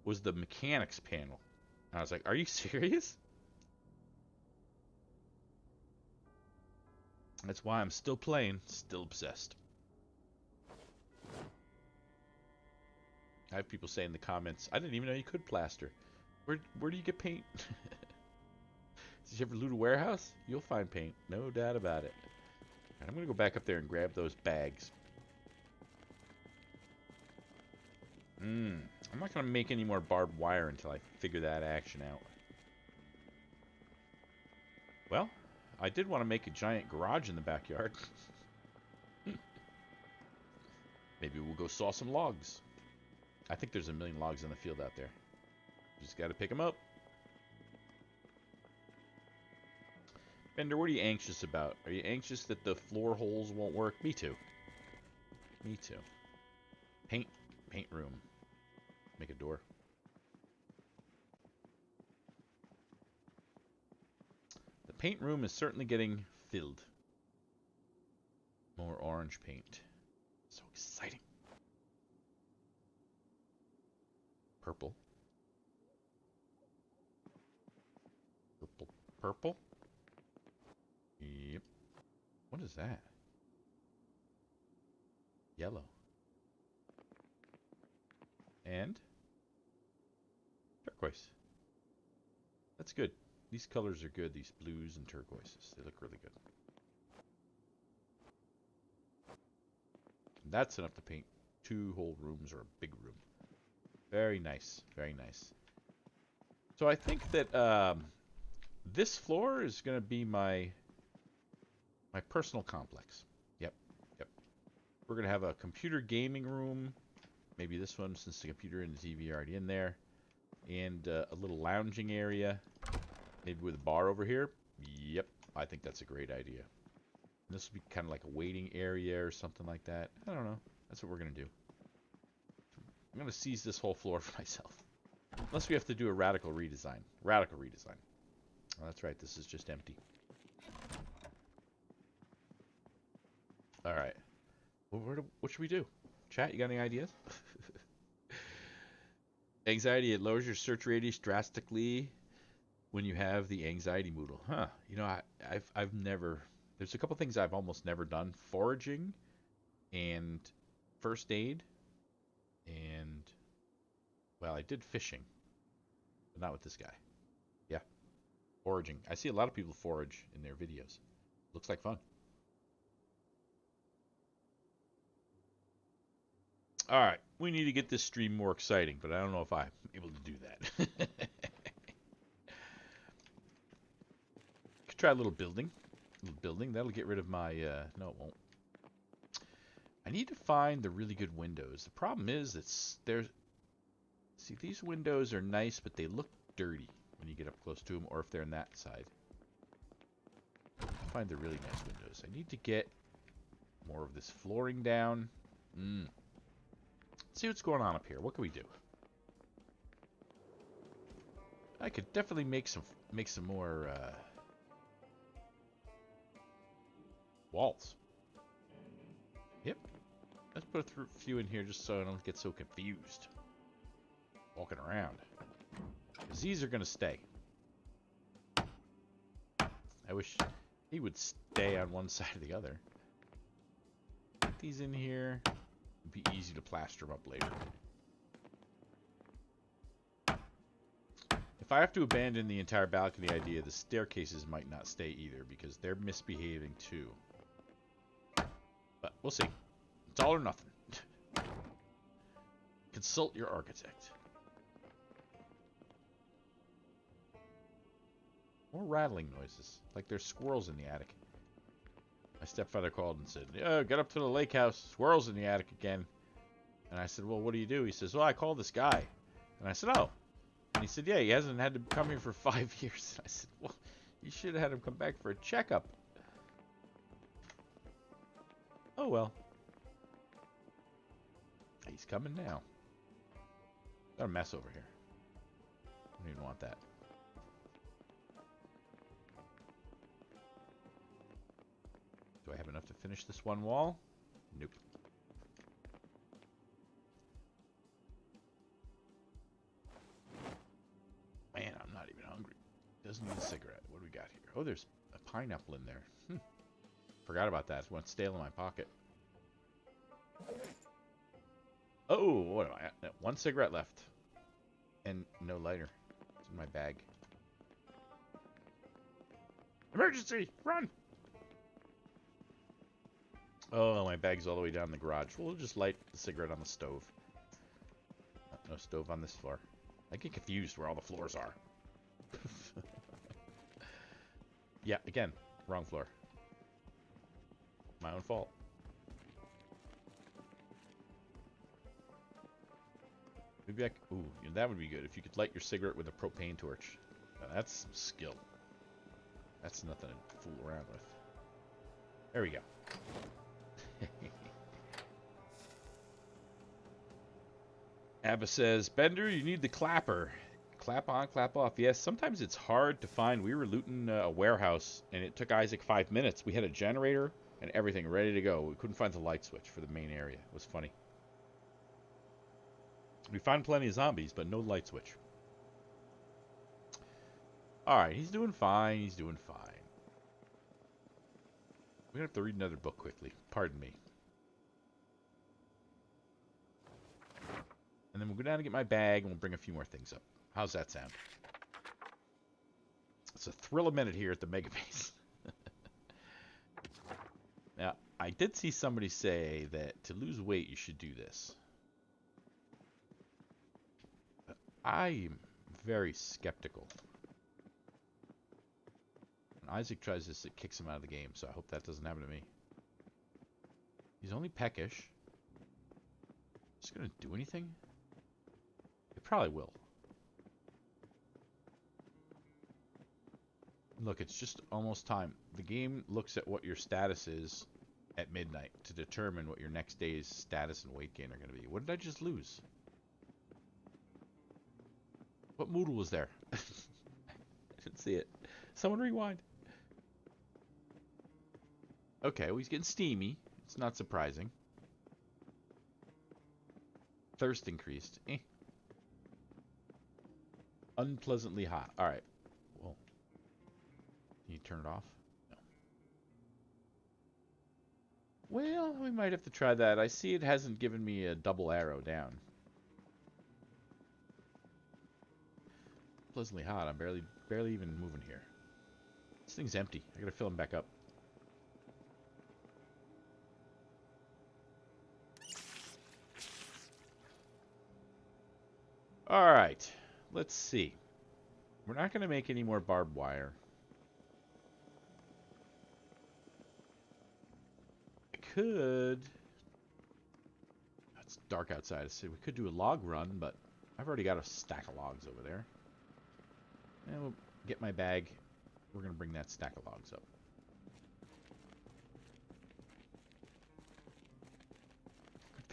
Was the mechanics panel. And I was like, are you serious? That's why I'm still playing, still obsessed. I have people say in the comments, I didn't even know you could plaster. Where do you get paint? Did you ever loot a warehouse? You'll find paint, no doubt about it. And I'm going to go back up there and grab those bags. I'm not going to make any more barbed wire until I figure that action out. Well, I did want to make a giant garage in the backyard. Maybe we'll go saw some logs. I think there's a million logs in the field out there. Just got to pick them up. Bender, what are you anxious about? Are you anxious that the floor holes won't work? Me too. Me too. Paint room. Make a door. The paint room is certainly getting filled. More orange paint. So exciting. Purple. Purple. Purple. Yep. What is that? Yellow. And turquoise. That's good. These colors are good, these blues and turquoises. They look really good. And that's enough to paint 2 whole rooms or a big room. Very nice. Very nice. So I think that this floor is going to be my personal complex. Yep. We're going to have a computer gaming room. Maybe this one, since the computer and the TV are already in there. And a little lounging area. Maybe with a bar over here. Yep, I think that's a great idea. And this will be kind of like a waiting area or something like that. I don't know. That's what we're going to do. I'm going to seize this whole floor for myself. Unless we have to do a radical redesign. Radical redesign. Oh, that's right, this is just empty. Alright. Well, what should we do? Chat, you got any ideas? Anxiety, it lowers your search radius drastically when you have the anxiety moodle. Huh. You know, I've never... There's a couple things I've almost never done. Foraging and first aid and... Well, I did fishing. But not with this guy. Yeah. Foraging. I see a lot of people forage in their videos. Looks like fun. Alright, we need to get this stream more exciting, but I don't know if I'm able to do that. Could try a little building. That'll get rid of my, no it won't. I need to find the really good windows. The problem is that there's... See, these windows are nice, but they look dirty when you get up close to them, or if they're on that side. Find the really nice windows. I need to get More of this flooring down. Let's see what's going on up here. What can we do? I could definitely make some more walls. Yep. Let's put a few in here just so I don't get so confused walking around. Because these are going to stay. I wish he would stay on one side or the other. Put these in here. It'd be easy to plaster them up later. If I have to abandon the entire balcony idea, the staircases might not stay either because they're misbehaving too. But we'll see. It's all or nothing. Consult your architect. More rattling noises, like there's squirrels in the attic. My stepfather called and said, "Yeah, get up to the lake house. Squirrels in the attic again." And I said, "Well, what do you do?" He says, "Well, I called this guy." And I said, "Oh." And he said, "Yeah, he hasn't had to come here for 5 years." And I said, "Well, you should have had him come back for a checkup." Oh, well. He's coming now. Got a mess over here. I don't even want that. Do I have enough to finish this one wall? Nope. Man, I'm not even hungry. Doesn't need a cigarette. What do we got here? Oh, there's a pineapple in there. Forgot about that. It went stale in my pocket. Oh, what am I at? One cigarette left. And no lighter. It's in my bag. Emergency! Run! Oh, my bag's all the way down in the garage. We'll just light the cigarette on the stove. No stove on this floor. I get confused where all the floors are. Yeah, again, wrong floor. My own fault. Maybe ooh, you know, that would be good if you could light your cigarette with a propane torch. Now, that's some skill. That's nothing to fool around with. There we go. Abba says, "Bender, you need the clapper. Clap on, clap off." Yes, sometimes it's hard to find. We were looting a warehouse, and it took Isaac 5 minutes. We had a generator and everything ready to go. We couldn't find the light switch for the main area. It was funny. We found plenty of zombies, but no light switch. Alright, he's doing fine. He's doing fine. We're going to have to read another book quickly. Pardon me. And then we'll go down and get my bag, and we'll bring a few more things up. How's that sound? It's a thrill a minute here at the MEGABASE. Now, I did see somebody say that to lose weight, you should do this. But I am very skeptical. When Isaac tries this, it kicks him out of the game, so I hope that doesn't happen to me. He's only peckish. Is it going to do anything? It probably will. Look, it's just almost time. The game looks at what your status is at midnight to determine what your next day's status and weight gain are going to be. What did I just lose? What moodle was there? I didn't see it. Someone rewind. Okay, well, he's getting steamy. It's not surprising. Thirst increased. Unpleasantly hot. Alright. Well, can you turn it off? No. Well, we might have to try that. I see it hasn't given me a double arrow down. Pleasantly hot. I'm barely even moving here. This thing's empty. I gotta fill him back up. Alright. Let's see. We're not gonna make any more barbed wire. I could... It's dark outside. So we could do a log run, but I've already got a stack of logs over there. And we'll get my bag. We're going to bring that stack of logs up.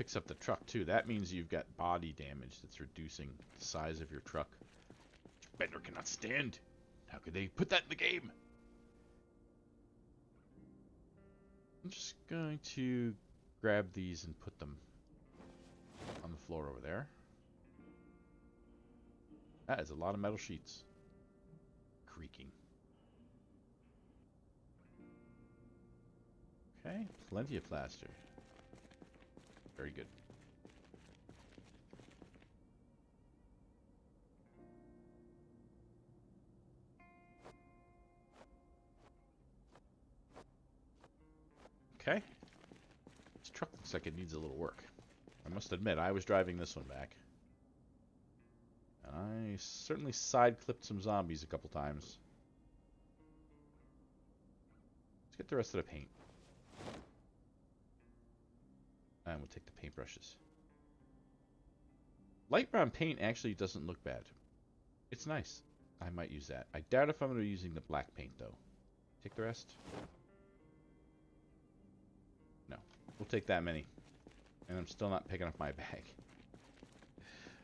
picks up the truck too. That means you've got body damage that's reducing the size of your truck. Bender cannot stand. How could they put that in the game? I'm just going to grab these and put them on the floor over there. That is a lot of metal sheets. Creaking. Okay, plenty of plaster. Very good. Okay. This truck looks like it needs a little work. I must admit, I was driving this one back. And I certainly side-clipped some zombies a couple times. Let's get the rest of the paint. And we'll take the paintbrushes. Light brown paint actually doesn't look bad. It's nice. I might use that. I doubt if I'm going to be using the black paint, though. Take the rest. No. We'll take that many. And I'm still not picking up my bag.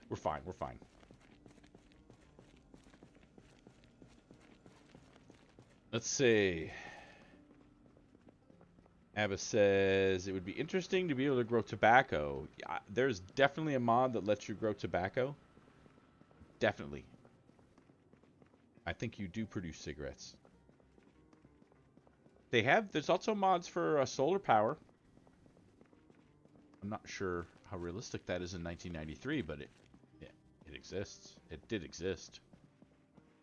We're fine. We're fine. Let's see. Abba says, it would be interesting to be able to grow tobacco. Yeah, there's definitely a mod that lets you grow tobacco. Definitely. I think you do produce cigarettes. There's also mods for solar power. I'm not sure how realistic that is in 1993, but it exists. It did exist.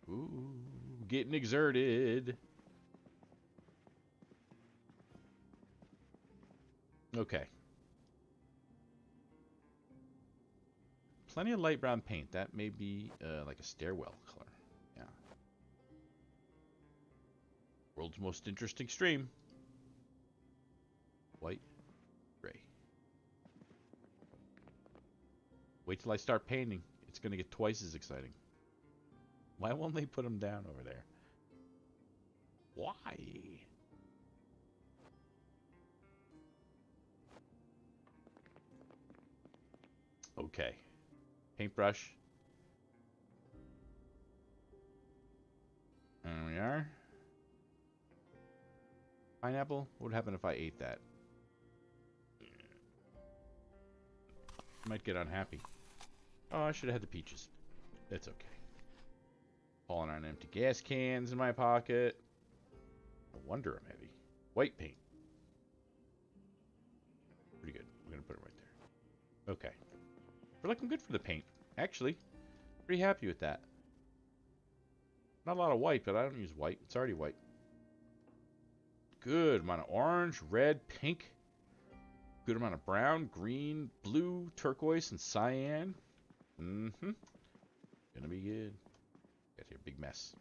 Ooh, getting exerted. Okay. Plenty of light brown paint. That may be like a stairwell color. Yeah. World's most interesting stream. White, gray. Wait till I start painting. It's going to get twice as exciting. Why won't they put them down over there? Why? Okay. Paintbrush. There we are. Pineapple? What would happen if I ate that? Might get unhappy. Oh, I should have had the peaches. It's okay. Pulling on empty gas cans in my pocket. No wonder I'm heavy. White paint. Pretty good. We're going to put it right there. Okay. We're looking good for the paint. Actually, pretty happy with that. Not a lot of white, but I don't use white. It's already white. Good amount of orange, red, pink. Good amount of brown, green, blue, turquoise, and cyan. Mm-hmm. Gonna be good. Got here, big mess.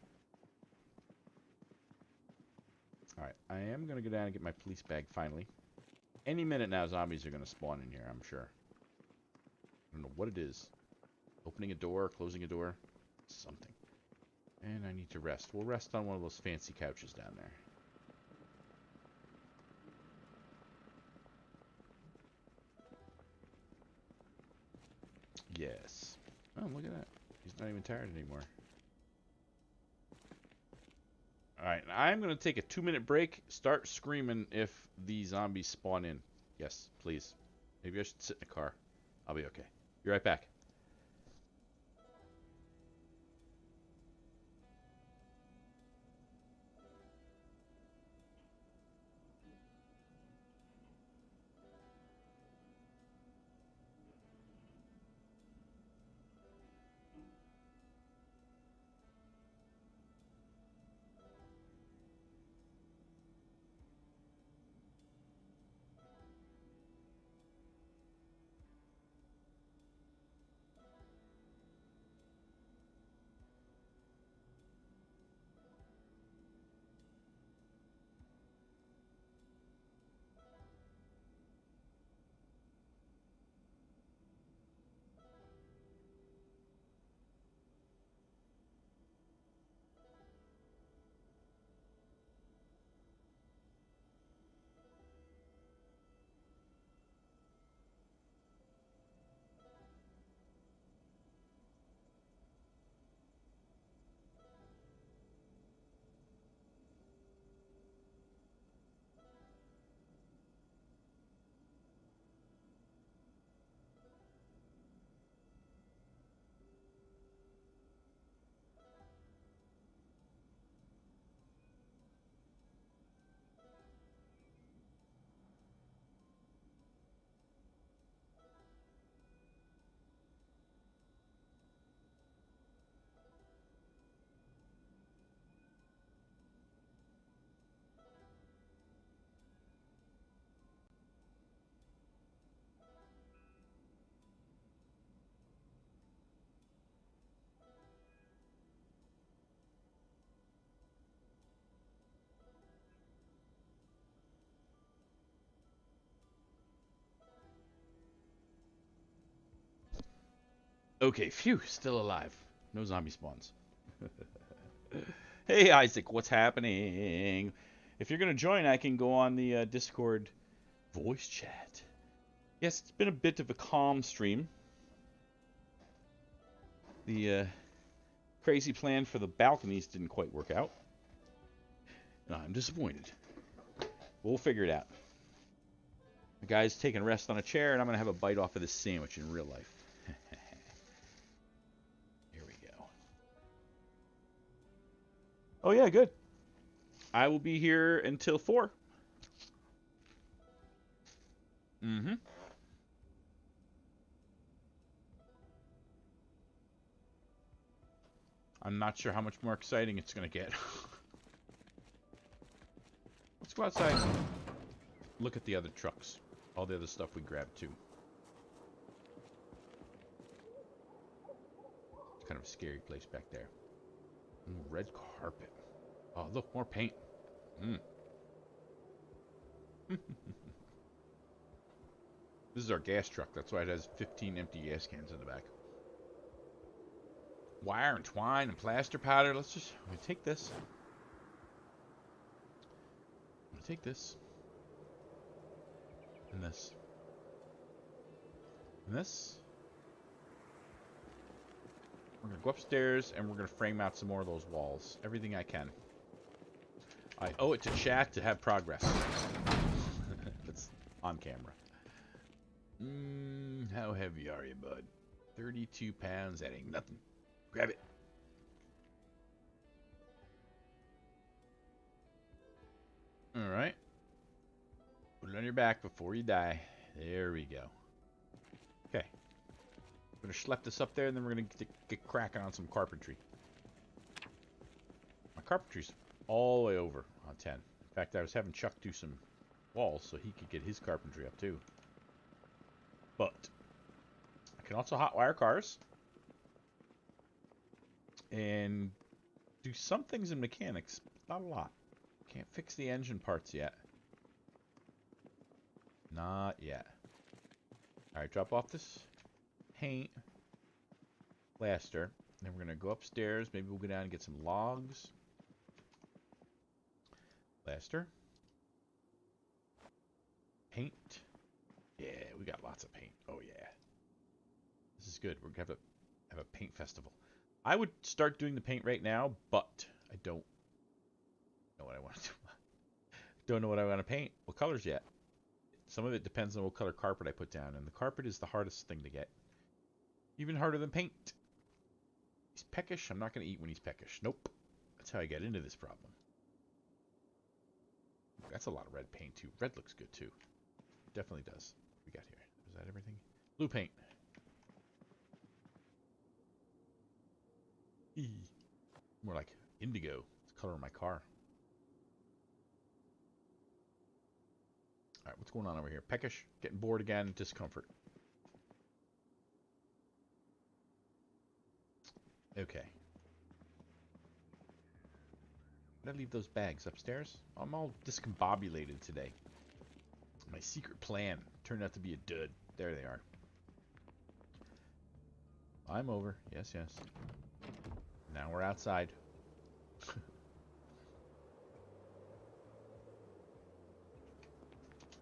Alright, I am gonna go down and get my police bag finally. Any minute now, zombies are gonna spawn in here, I'm sure. I don't know what it is. Opening a door, closing a door. Something. And I need to rest. We'll rest on one of those fancy couches down there. Yes. Oh, look at that. He's not even tired anymore. Alright, I'm going to take a 2-minute break. Start screaming if the zombies spawn in. Yes, please. Maybe I should sit in the car. I'll be okay. Be right back. Okay, phew, still alive. No zombie spawns. Hey, Isaac, what's happening? If you're going to join, I can go on the Discord voice chat. Yes, it's been a bit of a calm stream. The crazy plan for the balconies didn't quite work out. I'm disappointed. We'll figure it out. The guy's taking a rest on a chair, and I'm going to have a bite off of this sandwich in real life. Here we go. Oh, yeah, good. I will be here until 4. Mm-hmm. I'm not sure how much more exciting it's going to get. Let's go outside and look at the other trucks. All the other stuff we grabbed, too. It's kind of a scary place back there. Ooh, red carpet. Oh, look, more paint. This is our gas truck. That's why it has 15 empty gas cans in the back. Wire and twine and plaster powder. Let's just take this. I'm gonna take this. And this. And this. We're gonna go upstairs and we're gonna frame out some more of those walls. Everything I can. I owe it to chat to have progress. That's on camera. How heavy are you, bud? 32 pounds. That ain't nothing. Grab it. Alright. Put it on your back before you die. There we go. Okay. We're going to schlep this up there, and then we're going to get cracking on some carpentry. My carpentry's all the way over on 10. In fact, I was having Chuck do some walls so he could get his carpentry up too. But I can also hotwire cars and do some things in mechanics. Not a lot. Can't fix the engine parts yet. Not yet. Alright, drop off this paint, plaster. Then we're going to go upstairs. Maybe we'll go down and get some logs. Plaster. Paint. Yeah, we got lots of paint. Oh, yeah. This is good. We're going to have a paint festival. I would start doing the paint right now, but I don't know what I want to do. Don't know what I want to paint. What colors yet? Some of it depends on what color carpet I put down, and the carpet is the hardest thing to get. Even harder than paint. He's peckish. I'm not going to eat when he's peckish. Nope. That's how I get into this problem. That's a lot of red paint, too. Red looks good, too. Definitely does. What we got here? Is that everything? Blue paint. More like indigo. It's the color of my car. Alright, what's going on over here? Peckish? Getting bored again? Discomfort. Okay. Did I leave those bags upstairs? I'm all discombobulated today. My secret plan turned out to be a dud. There they are. I'm over. Yes, yes. Now we're outside.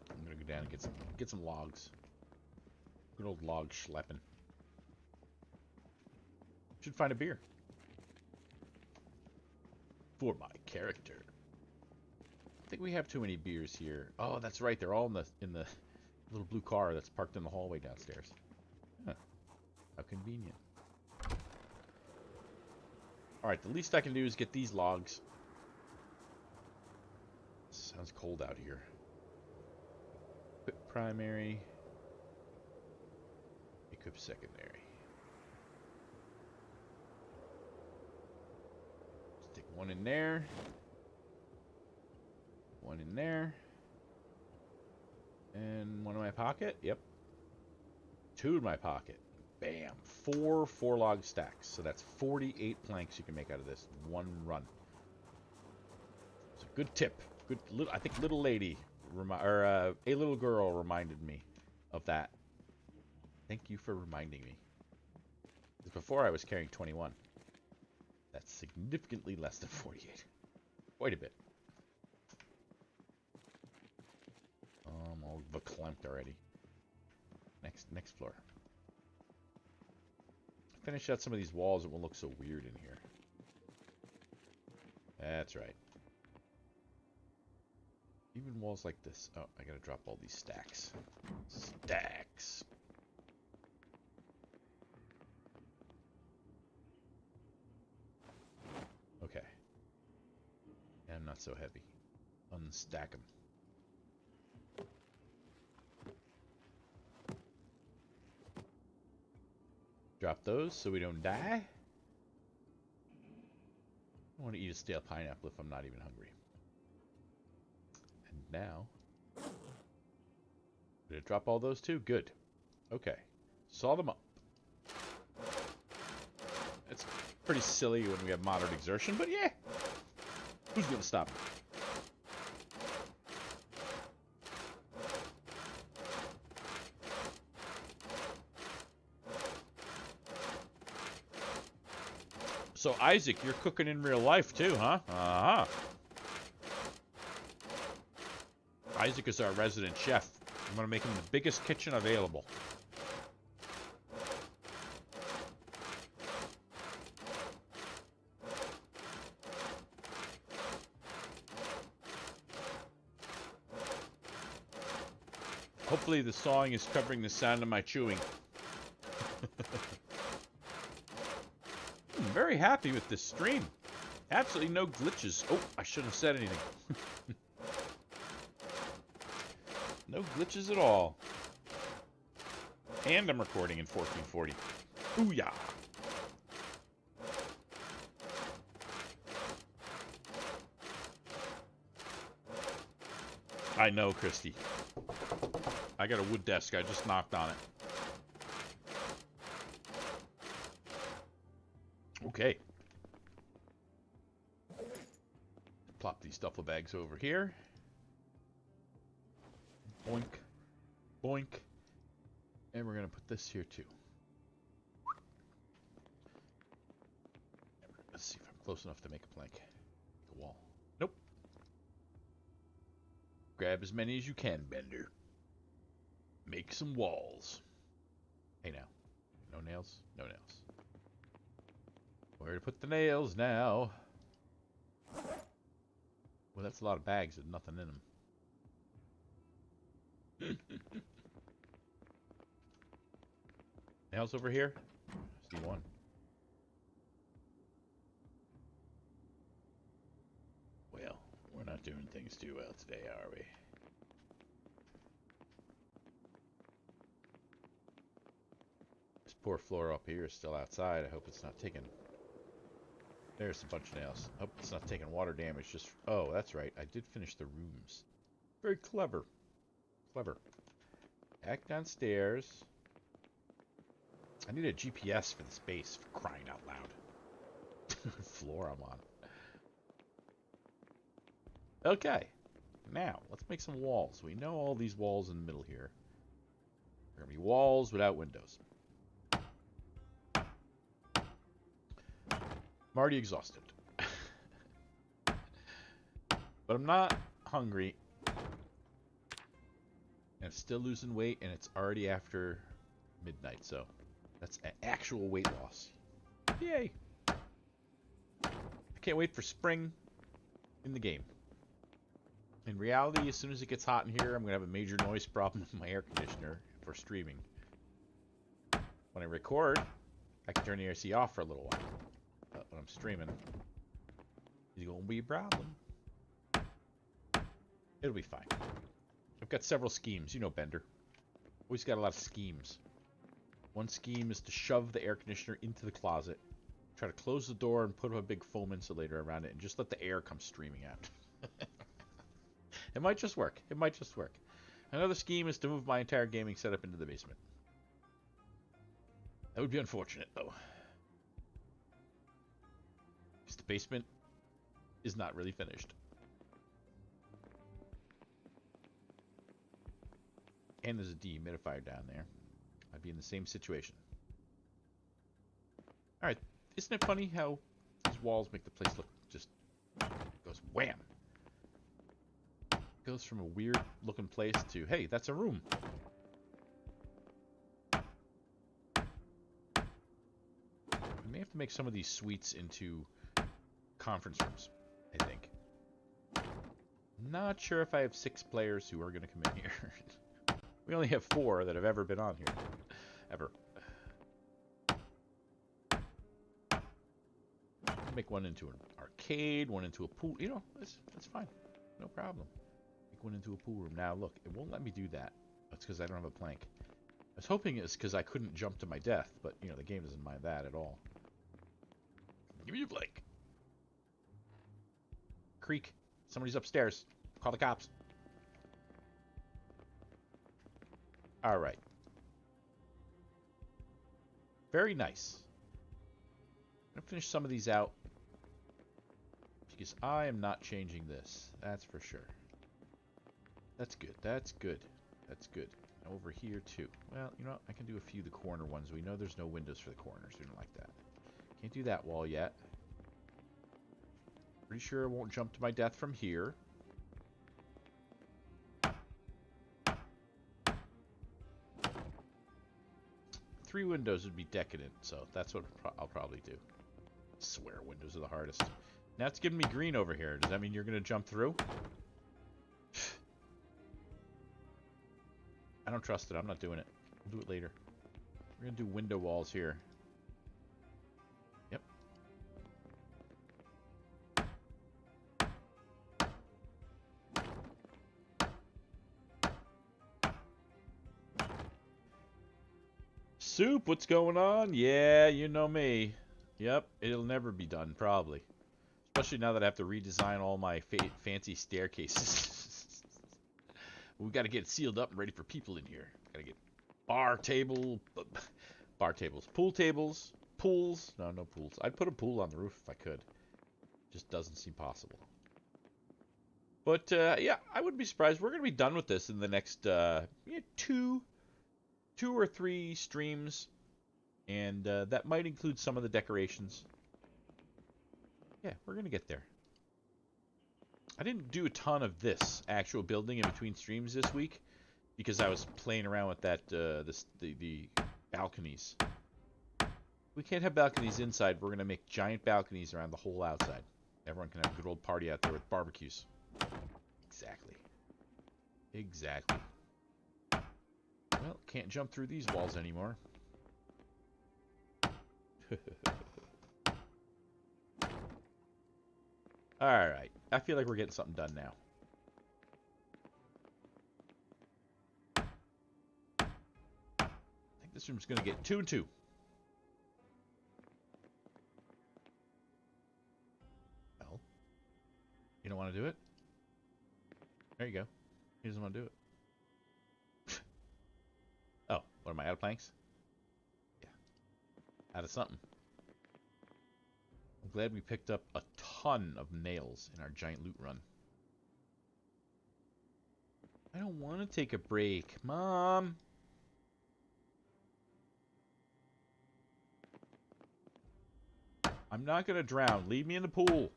I'm gonna go down and get some logs. Good old log schlepping. Should find a beer. For my character. I think we have too many beers here. Oh, that's right. They're all in the little blue car that's parked in the hallway downstairs. Huh. How convenient. Alright, the least I can do is get these logs. Sounds cold out here. Equip primary. Equip secondary. Stick one in there. One in there. And one in my pocket. Yep. Two in my pocket. Bam. 4 4-log stacks. So that's 48 planks you can make out of this in one run. It's a good tip. Good. I think little lady, a little girl reminded me of that. Thank you for reminding me. Before I was carrying 21. That's significantly less than 48. Quite a bit. All verklempt already. Next floor. Finish out some of these walls, it won't look so weird in here. That's right. Even walls like this. Oh, I gotta drop all these stacks. Stacks. Okay. And not so heavy. Unstack them. Drop those so we don't die. I want to eat a stale pineapple if I'm not even hungry. And now, did it drop all those too? Good. Okay. Saw them up. It's pretty silly when we have moderate exertion, but yeah. Who's going to stop me? So, Isaac, you're cooking in real life too, huh? Uh-huh. Isaac is our resident chef. I'm going to make him the biggest kitchen available. Hopefully the sawing is covering the sound of my chewing. I'm very happy with this stream. Absolutely no glitches. Oh, I shouldn't have said anything. No glitches at all. And I'm recording in 1440. Ooh-yah. I know, Christy. I got a wood desk. I just knocked on it. Okay. Plop these duffel bags over here. Boink. Boink. And we're going to put this here too. Let's see if I'm close enough to make a plank. Make a wall. Nope. Grab as many as you can, Bender. Make some walls. Hey now. No nails? No nails. Where to put the nails now? Well, that's a lot of bags with nothing in them. Nails over here? I see one. Well, we're not doing things too well today, are we? This poor floor up here is still outside. I hope it's not taking... There's a bunch of nails. Hope it's not taking water damage. Just... Oh, that's right. I did finish the rooms. Very clever. Clever. Back downstairs. I need a GPS for this base, for crying out loud. Floor I'm on. Okay. Now, let's make some walls. We know all these walls in the middle here. There are going to be walls without windows. I'm already exhausted. But I'm not hungry. And I'm still losing weight, and it's already after midnight, so that's an actual weight loss. Yay! I can't wait for spring in the game. In reality, as soon as it gets hot in here, I'm going to have a major noise problem with my air conditioner for streaming. When I record, I can turn the AC off for a little while. But when I'm streaming, it's going to be a problem. It'll be fine. I've got several schemes. You know Bender. Always got a lot of schemes. One scheme is to shove the air conditioner into the closet, try to close the door and put a big foam insulator around it, and just let the air come streaming out. It might just work. It might just work. Another scheme is to move my entire gaming setup into the basement. That would be unfortunate, though. Because the basement is not really finished. And there's a dehumidifier down there. I'd be in the same situation. Alright, isn't it funny how these walls make the place look just... goes wham! Goes from a weird looking place to, hey, that's a room. We may have to make some of these suites into conference rooms, I think. Not sure if I have 6 players who are going to come in here. We only have 4 that have ever been on here. Ever. Make one into an arcade, one into a pool. You know, that's fine. No problem. Make one into a pool room. Now, look, it won't let me do that. That's because I don't have a plank. I was hoping it's because I couldn't jump to my death, but, you know, the game doesn't mind that at all. Give me your plank. Creak. Somebody's upstairs. Call the cops. Alright. Very nice. I'm going to finish some of these out. Because I am not changing this. That's for sure. That's good. That's good. That's good. Over here, too. Well, you know what? I can do a few of the corner ones. We know there's no windows for the corners. We don't like that. Can't do that wall yet. Pretty sure I won't jump to my death from here. Three windows would be decadent, so that's what I'll probably do. I swear windows are the hardest. Now it's giving me green over here. Does that mean you're going to jump through? I don't trust it. I'm not doing it. We'll do it later. We're going to do window walls here. Yep. Soup, what's going on? Yeah, you know me. Yep, it'll never be done, probably. Especially now that I have to redesign all my fancy staircases. We've got to get it sealed up and ready for people in here. Got to get bar tables, pool tables, pools. No pools. I'd put a pool on the roof if I could. Just doesn't seem possible. But yeah, I wouldn't be surprised. We're going to be done with this in the next 2 or 3 streams, and that might include some of the decorations. Yeah, we're going to get there. I didn't do a ton of this actual building in between streams this week because I was playing around with that the balconies. We can't have balconies inside. We're going to make giant balconies around the whole outside. Everyone can have a good old party out there with barbecues. Exactly. Exactly. Well, can't jump through these walls anymore. Alright. I feel like we're getting something done now. I think this room's going to get 2 and 2. Well, you don't want to do it? There you go. He doesn't want to do it. Oh, what am I, out of planks? Yeah. Out of something. I'm glad we picked up a ton of nails in our giant loot run. I don't want to take a break. Mom! I'm not going to drown. Leave me in the pool.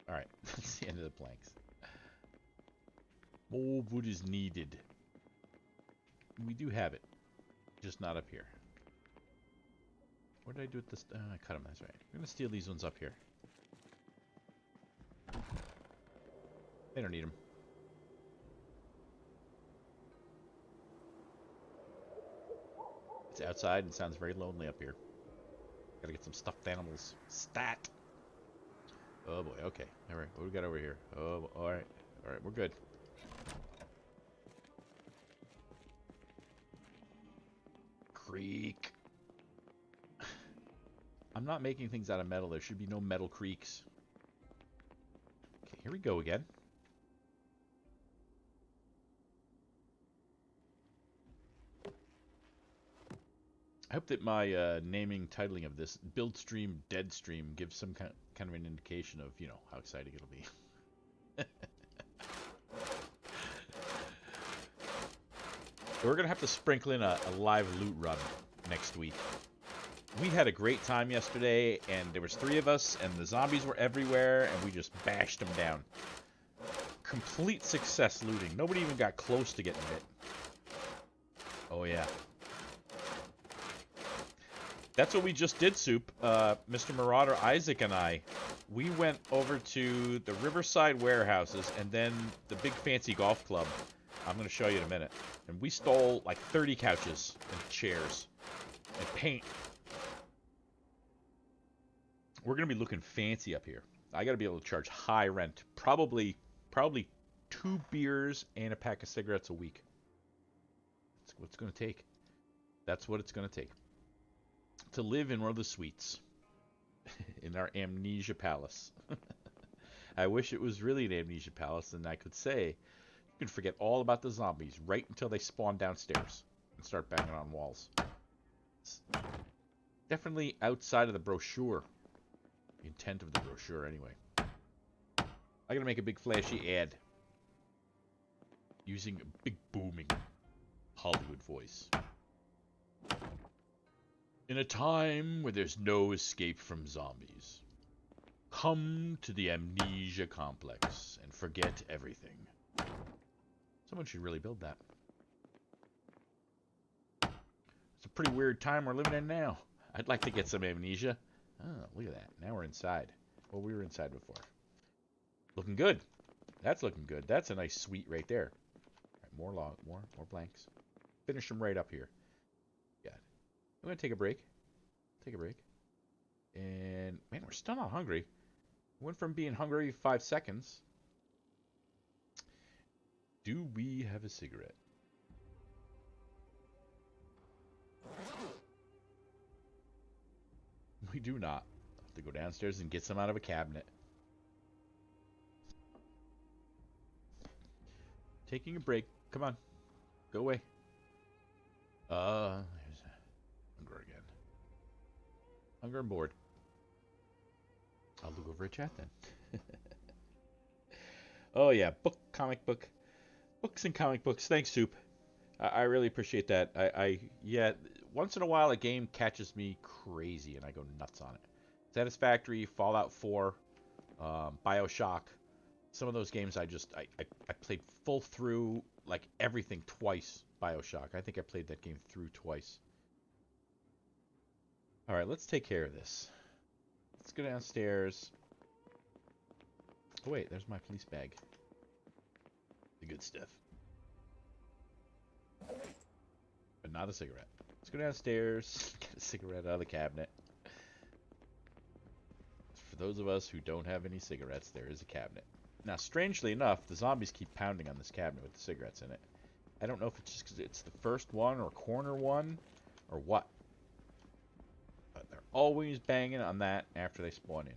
Alright, that's the end of the planks. More wood is needed. We do have it. Just not up here. What did I do with this? I cut them, that's right. We're going to steal these ones up here. They don't need them. It's outside and sounds very lonely up here. Gotta get some stuffed animals. Stat! Oh boy, okay. Alright, what do we got over here? Oh, alright. Alright, we're good. Creek. I'm not making things out of metal. There should be no metal creeks. Okay, here we go again. I hope that my naming, titling of this, Buildstream, Deadstream, gives some kind of an indication of, you know, how exciting it'll be. We're going to have to sprinkle in a live loot run next week. We had a great time yesterday, and there was 3 of us, and the zombies were everywhere, and we just bashed them down. Complete success looting. Nobody even got close to getting bit. Oh, yeah. That's what we just did, Soup. Mr. Marauder, Isaac, and I. We went over to the Riverside warehouses and then the big fancy golf club. I'm going to show you in a minute. And we stole like 30 couches and chairs and paint. We're going to be looking fancy up here. I got to be able to charge high rent. Probably 2 beers and a pack of cigarettes a week. That's what it's going to take. That's what it's going to take. To live in one of the suites. In our amnesia palace. I wish it was really an amnesia palace and I could say you can forget all about the zombies right until they spawn downstairs and start banging on walls. It's definitely outside of the brochure. The intent of the brochure, anyway. I gotta make a big flashy ad. Using a big booming Hollywood voice. In a time where there's no escape from zombies, come to the amnesia complex and forget everything. Someone should really build that. It's a pretty weird time we're living in now. I'd like to get some amnesia. Oh, look at that. Now we're inside. Well, we were inside before. Looking good. That's looking good. That's a nice suite right there. All right, more blanks. Finish them right up here. I'm going to take a break. And, man, we're still not hungry. Went from being hungry 5 seconds. Do we have a cigarette? We do not. I'll have to go downstairs and get some out of a cabinet. Taking a break. Come on. Go away. Here's hunger again. Hunger and bored. I'll look over a chat then. Oh yeah, comic book. Books and comic books. Thanks, Soup. I really appreciate that. Yeah, once in a while a game catches me crazy and I go nuts on it. Satisfactory, Fallout 4, BioShock. Some of those games I played full through, like everything twice. BioShock. I think I played that game through twice. Alright, let's take care of this. Let's go downstairs. Oh wait, there's my police bag. The good stuff. But not a cigarette. Let's go downstairs, get a cigarette out of the cabinet. For those of us who don't have any cigarettes, there is a cabinet. Now, strangely enough, the zombies keep pounding on this cabinet with the cigarettes in it. I don't know if it's just because it's the first one or corner one or what. But they're always banging on that after they spawn in.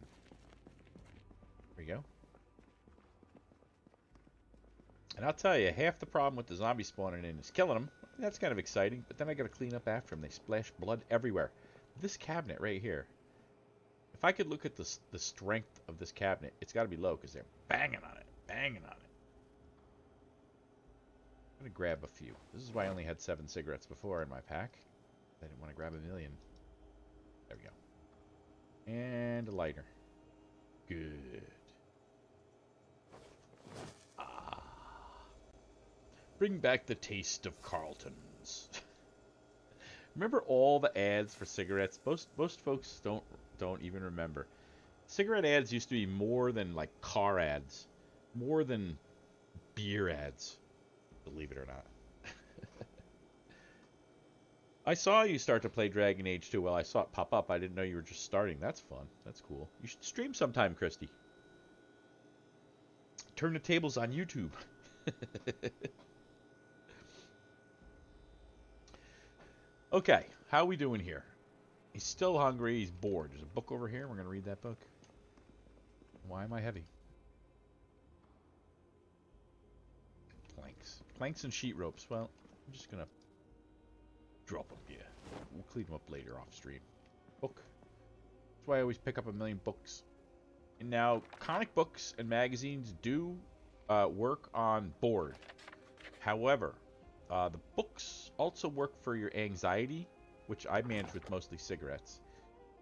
There we go. And I'll tell you, half the problem with the zombies spawning in is killing them. That's kind of exciting, but then I gotta clean up after them. They splash blood everywhere. This cabinet right here. If I could look at the strength of this cabinet, it's got to be low because they're banging on it, banging on it. I'm going to grab a few. This is why I only had 7 cigarettes before in my pack. I didn't want to grab a million. There we go. And a lighter. Good. Ah. Bring back the taste of Carlton's. Remember all the ads for cigarettes? Most folks don't even remember. Cigarette ads used to be more than like car ads, more than beer ads, believe it or not. I saw you start to play Dragon Age 2. Well, I saw it pop up. I didn't know you were just starting. That's fun. That's cool. You should stream sometime, Christy. Turn the tables on YouTube. Okay, how are we doing here? He's still hungry. He's bored. There's a book over here. We're going to read that book. Why am I heavy? Planks. Planks and sheet ropes. Well, I'm just going to drop them here. We'll clean them up later off stream. Book. That's why I always pick up a million books. And now, comic books and magazines do work on board. However, the books also work for your anxiety, which I manage with mostly cigarettes.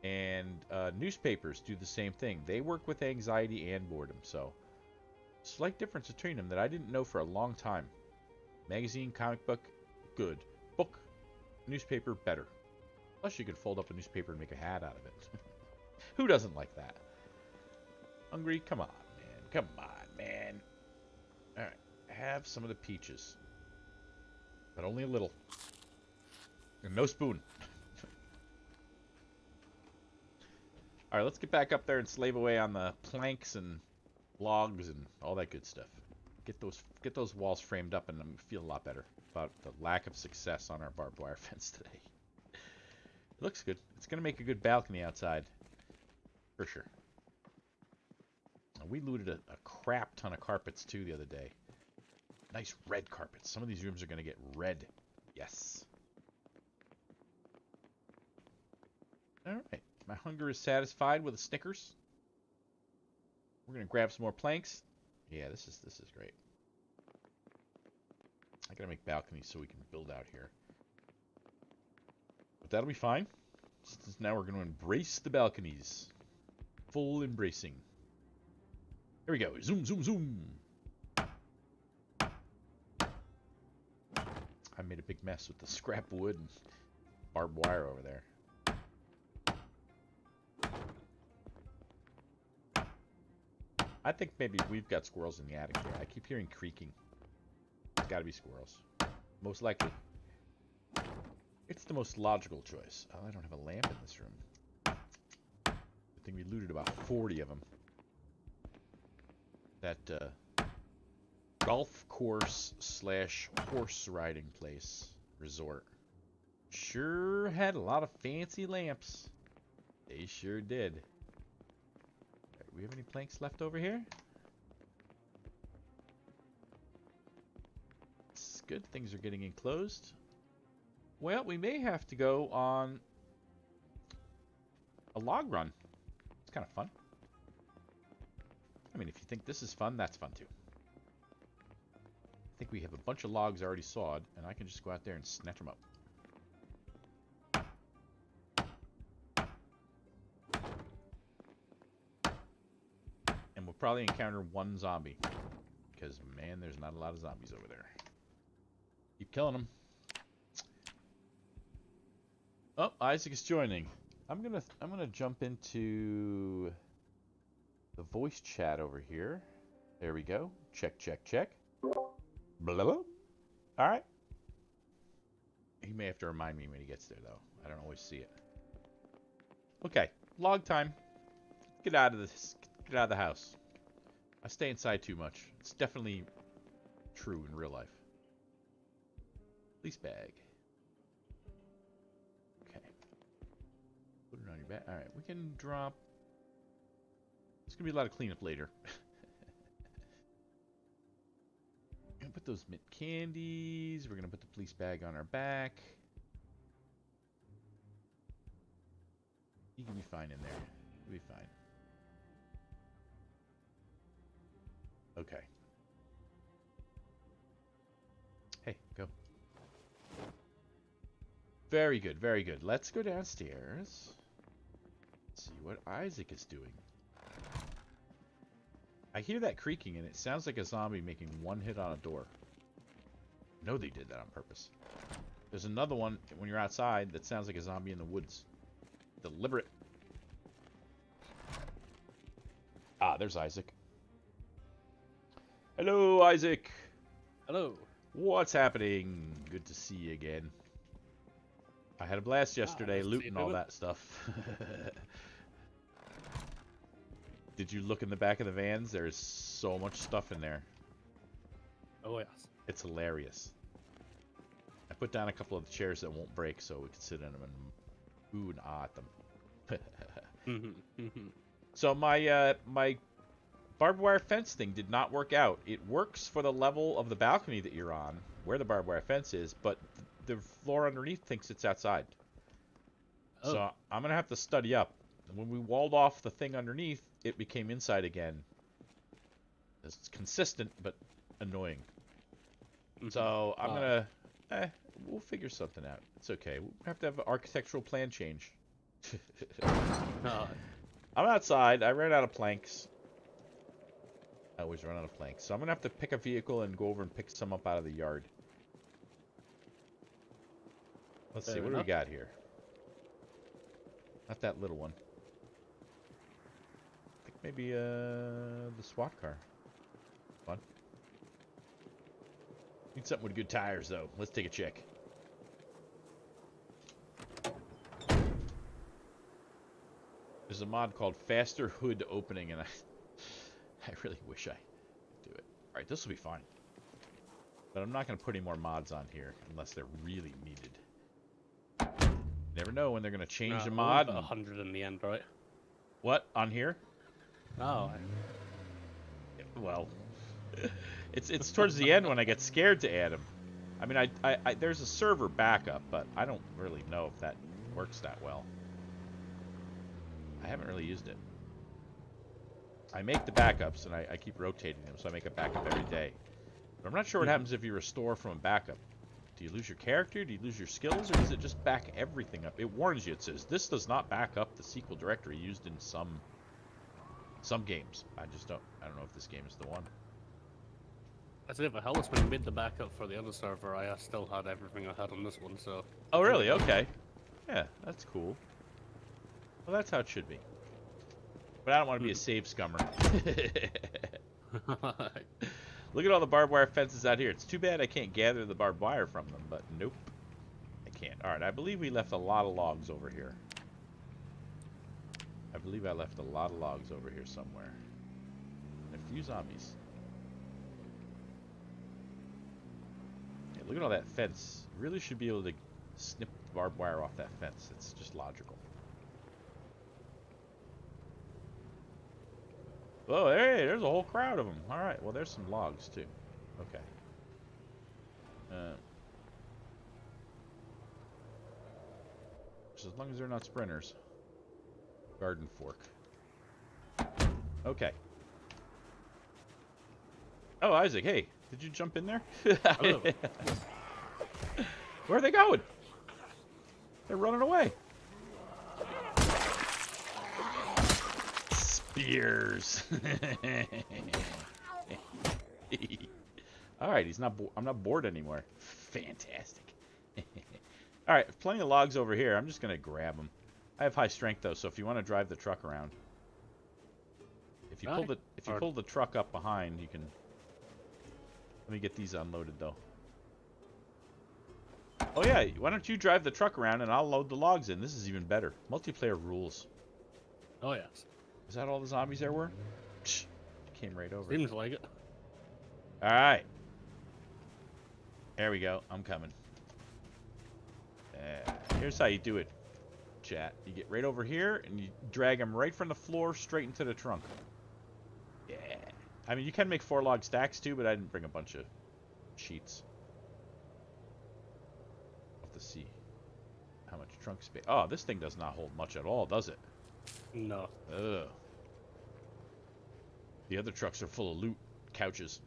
And newspapers do the same thing. They work with anxiety and boredom, so slight difference between them that I didn't know for a long time. Magazine, comic book, good. Book, newspaper, better. Plus you can fold up a newspaper and make a hat out of it. Who doesn't like that? Hungry? Come on, man. Come on, man. Alright, have some of the peaches. But only a little. And no spoon. Alright, let's get back up there and slave away on the planks and logs and all that good stuff. Get those walls framed up, and I'm feel a lot better about the lack of success on our barbed wire fence today. It looks good. It's going to make a good balcony outside. For sure. We looted a crap ton of carpets, too, the other day. Nice red carpets. Some of these rooms are going to get red. Yes. Alright. My hunger is satisfied with a Snickers. We're going to grab some more planks. Yeah, this is great. I got to make balconies so we can build out here. But that'll be fine. Since now we're going to embrace the balconies. Full embracing. Here we go. Zoom, zoom, zoom. I made a big mess with the scrap wood and barbed wire over there. I think maybe we've got squirrels in the attic there. I keep hearing creaking. It's got to be squirrels. Most likely. It's the most logical choice. Oh, I don't have a lamp in this room. I think we looted about 40 of them. That golf course slash horse riding place resort sure had a lot of fancy lamps. They sure did. Right, do we have any planks left over here? It's good. Things are getting enclosed. Well, we may have to go on a log run. It's kind of fun. I mean, if you think this is fun, that's fun too. I think we have a bunch of logs already sawed, and I can just go out there and snatch them up. And we'll probably encounter one zombie. Because, man, there's not a lot of zombies over there. Keep killing them. Oh, Isaac is joining. I'm gonna jump into the voice chat over here. There we go. Check, check, check. Blah, blah. All right. He may have to remind me when he gets there, though. I don't always see it. Okay, log time. Get out of this. Get out of the house. I stay inside too much. It's definitely true in real life. Police bag. Okay. Put it on your back. All right, we can drop. It's gonna be a lot of cleanup later. Gonna put those mint candies. We're gonna put the police bag on our back. You can be fine in there. You'll be fine. Okay. Hey, go. Very good, very good. Let's go downstairs. Let's see what Isaac is doing. I hear that creaking, and it sounds like a zombie making one hit on a door. I know they did that on purpose. There's another one when you're outside that sounds like a zombie in the woods. Deliberate. Ah, there's Isaac. Hello, Isaac. Hello. What's happening? Good to see you again. I had a blast yesterday looting all that stuff. Did you look in the back of the vans? There's so much stuff in there. Oh, yes. It's hilarious. I put down a couple of the chairs that won't break so we can sit in them and ooh and ah at them. So my my barbed wire fence thing did not work out. It works for the level of the balcony that you're on, where the barbed wire fence is, but the floor underneath thinks it's outside. Oh. So I'm going to have to study up. When we walled off the thing underneath, it became inside again. It's consistent, but annoying. So I'm going to... we'll figure something out. It's okay. We'll have to have an architectural plan change. Oh, I'm outside. I ran out of planks. I always run out of planks. So I'm going to have to pick a vehicle and go over and pick some up out of the yard. Let's see. fair What do we enough. got here? Not that little one. I think maybe the SWAT car. Fun. Need something with good tires, though. Let's take a check. There's a mod called Faster Hood Opening, and I really wish I could do it. Alright, this will be fine. But I'm not going to put any more mods on here unless they're really needed. Never know when they're going to change the mod. 100 in the end, right? What? On here? Oh, Well, it's towards the end when I get scared to add them. I mean, I there's a server backup, but I don't really know if that works that well. I haven't really used it. I make the backups, and I keep rotating them, so I make a backup every day. But I'm not sure what happens if you restore from a backup. Do you lose your character? Do you lose your skills? Or does it just back everything up? It warns you. It says, this does not back up the SQL directory used in some games. I don't know if this game is the one. as if it helps when I made the backup for the other server, I still had everything I had on this one, so... Oh, really? Okay. Yeah, that's cool. Well, that's how it should be. But I don't want to be a save scummer. Look at all the barbed wire fences out here. It's too bad I can't gather the barbed wire from them, but nope. I can't. Alright, I believe we left a lot of logs over here. I believe I left a lot of logs over here somewhere. And a few zombies. Yeah, look at all that fence. You really should be able to snip the barbed wire off that fence. It's just logical. Oh, hey, there's a whole crowd of them. All right, well, there's some logs, too. Okay. Just as long as they're not sprinters. Garden fork. Okay. Oh, Isaac, hey, did you jump in there? Hello. Where are they going? They're running away. Spears. All right, I'm not bored anymore. Fantastic. All right, plenty of logs over here. I'm just gonna grab them. I have high strength though, so if you want to drive the truck around, if you pull the truck up behind, you can. Let me get these unloaded though. Oh yeah, why don't you drive the truck around and I'll load the logs in? This is even better. Multiplayer rules. Oh, yes. Is that all the zombies there were? Psh, came right over. Seems like it. Alright. There we go. I'm coming. Here's how you do it, chat. You get right over here and you drag them right from the floor straight into the trunk. Yeah. I mean, you can make 4 log stacks too, but I didn't bring a bunch of sheets. I'll have to see how much trunk space. Oh, this thing does not hold much at all, does it? No. Ugh. The other trucks are full of loot couches.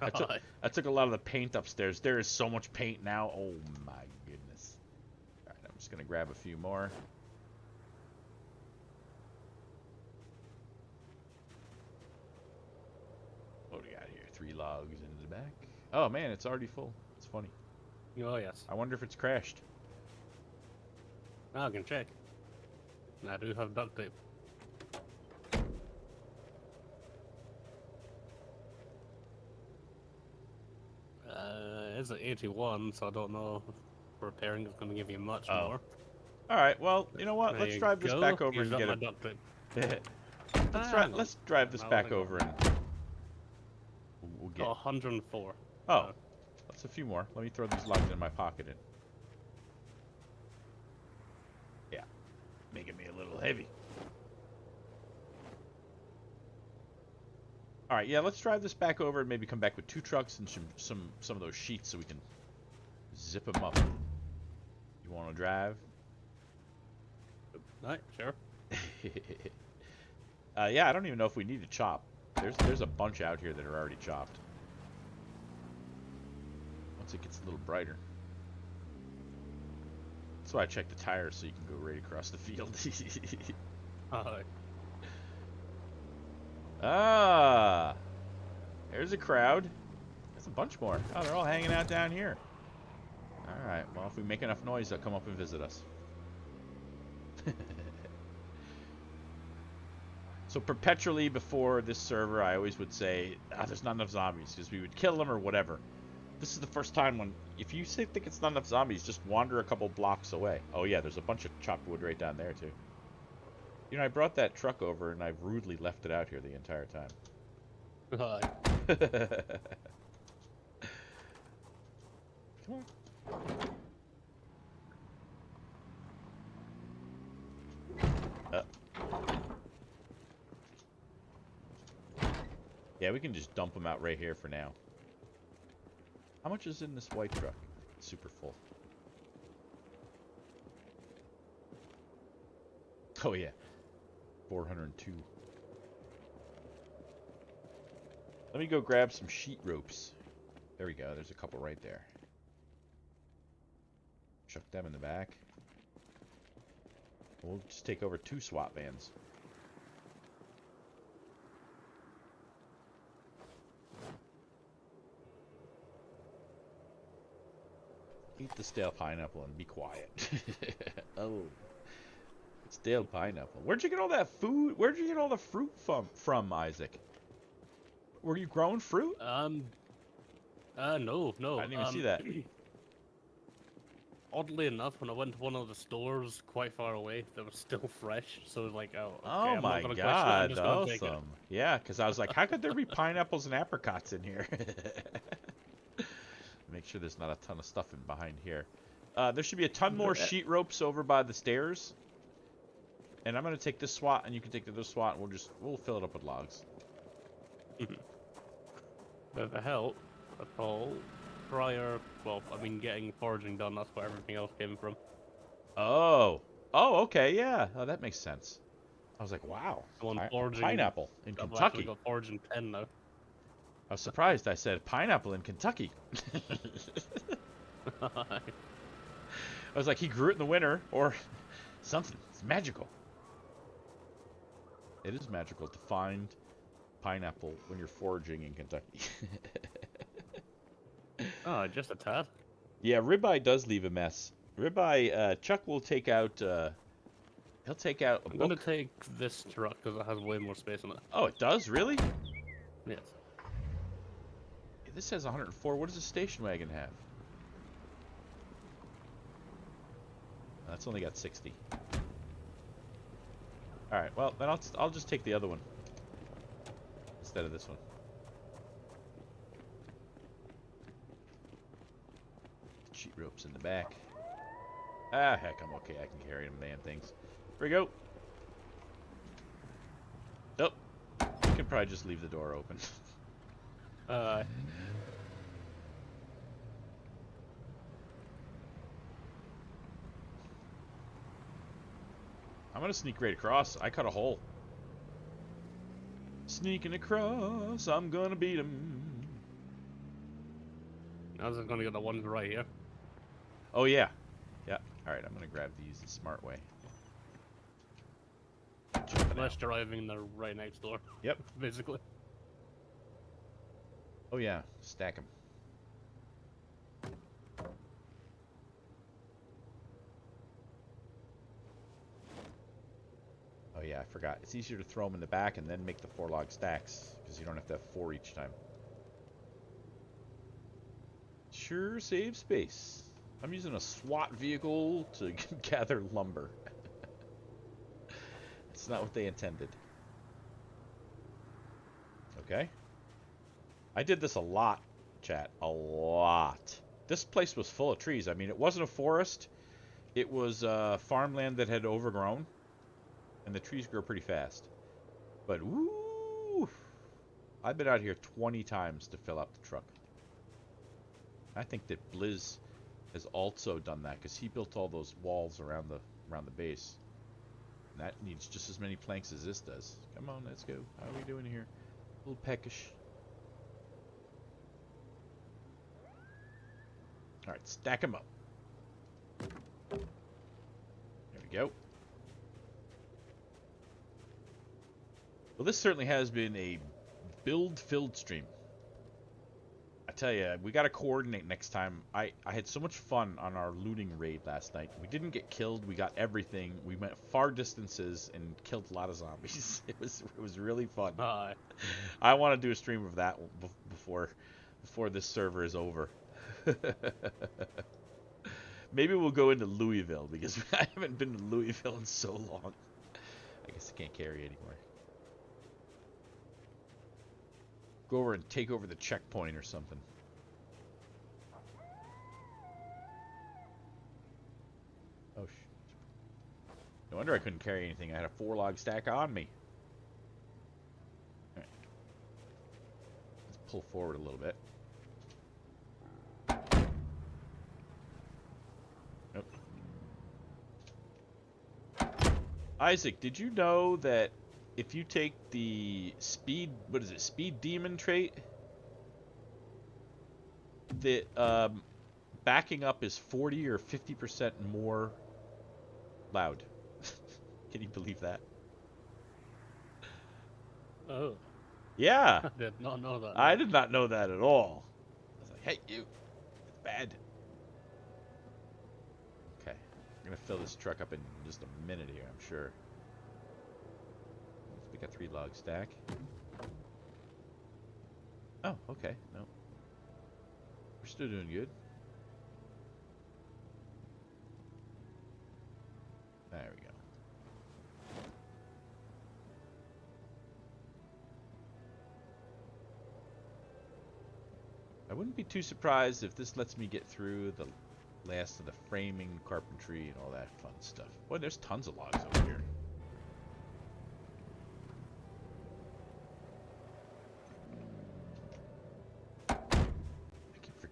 I took a lot of the paint upstairs. There is so much paint now. Oh my goodness. Alright, I'm just going to grab a few more. What do we got here? 3 logs into the back. Oh man, it's already full. It's funny. Oh, yes. I wonder if it's crashed. Now I can check. I do have duct tape. It's at 81, so I don't know if repairing is going to give you much more. Alright, well, you know what? There Let's you drive this go. back over Use and up get my it. duct tape. Let's drive this back over and we'll get. Oh, 104. Oh, that's a few more. Let me throw these logs in my pocket. Yeah, making me a little heavy. All right, yeah, let's drive this back over and maybe come back with 2 trucks and some of those sheets so we can zip them up. You want to drive? Alright, sure. Yeah, I don't even know if we need to chop. There's a bunch out here that are already chopped. Once it gets a little brighter. That's why I checked the tires so you can go right across the field. Ah, there's a crowd. There's a bunch more. Oh, they're all hanging out down here. All right. Well, if we make enough noise, they'll come up and visit us. So perpetually before this server, I always would say, there's not enough zombies, because we would kill them or whatever. This is the first time when, if you think it's not enough zombies, just wander a couple blocks away. Oh yeah, there's a bunch of chopped wood right down there too. You know, I brought that truck over and I've rudely left it out here the entire time. Come on. Yeah, we can just dump them out right here for now. How much is in this white truck? It's super full. Oh yeah, 402. Let me go grab some sheet ropes. There we go, there's a couple right there. Chuck them in the back. We'll just take over 2 SWAT vans. Eat the stale pineapple and be quiet. Oh. Stale pineapple. Where'd you get all that food? Where'd you get all the fruit from, Isaac? Were you growing fruit? No. I didn't even see that. Oddly enough, when I went to one of the stores quite far away, they were still fresh. So it was like, oh, okay, Oh I'm my not gonna god, question it, I'm just gonna take it. awesome. Yeah, because I was like, how could there be pineapples and apricots in here? Make sure there's not a ton of stuff in behind here. There should be a ton more sheet ropes over by the stairs. And I'm going to take this SWAT, and you can take the other SWAT, and we'll fill it up with logs. But the help, I thought, getting foraging done, that's where everything else came from. Oh. Oh, okay, yeah. Oh, that makes sense. I was like, wow. Pineapple in Kentucky. I've actually got foraging 10 now. I was surprised I said pineapple in Kentucky. I was like, he grew it in the winter, or something. It's magical. It is magical to find pineapple when you're foraging in Kentucky. Oh, just a tad. Yeah, Ribeye does leave a mess. Ribeye, Chuck will take out, he'll take out a book. I'm gonna take this truck because it has way more space in it. Oh, it does? Really? Yes. This has 104. What does a station wagon have? That's only got 60. Alright, well, then I'll just take the other one instead of this one. Sheet ropes in the back. Ah, heck, I'm okay. I can carry them damn things. Here we go. Nope. You can probably just leave the door open. I'm gonna sneak right across. I cut a hole. Sneaking across, I'm gonna beat him. I was gonna get the ones right here. Oh yeah. Yeah. Alright, I'm gonna grab these the smart way. Unless driving, they're right next door. Yep. Basically. Oh yeah, stack them. Oh yeah, I forgot. It's easier to throw them in the back and then make the 4 log stacks, because you don't have to have 4 each time. Sure saves space. I'm using a SWAT vehicle to gather lumber. It's not what they intended. Okay. I did this a lot, chat. A lot. This place was full of trees. I mean, it wasn't a forest. It was farmland that had overgrown. And the trees grow pretty fast. But, woo! I've been out here 20 times to fill up the truck. I think that Blizz has also done that, because he built all those walls around the base. And that needs just as many planks as this does. Come on, let's go. How are we doing here? A little peckish. Alright, stack them up. we go. Well, this certainly has been a build-filled stream. I tell you, we got to coordinate next time. I had so much fun on our looting raid last night. We didn't get killed. We got everything. We went far distances and killed a lot of zombies. It was really fun. I want to do a stream of that before this server is over. Maybe we'll go into Louisville, because I haven't been to Louisville in so long. I guess I can't carry anymore. Go over and take over the checkpoint or something. Oh, no wonder I couldn't carry anything. I had a 4-log stack on me. All right. Let's pull forward a little bit. Nope. Isaac, did you know that if you take the speed, what is it, speed demon trait, that backing up is 40 or 50% more loud? Can you believe that? Oh. Yeah. I did not know that. I did not know that at all. I was like, hey, you. It's bad. Okay. I'm going to fill this truck up in just a minute here, I'm sure. We got 3-log stack. Oh, okay. No. We're still doing good. There we go. I wouldn't be too surprised if this lets me get through the last of the framing, carpentry, and all that fun stuff. Boy, there's tons of logs over here.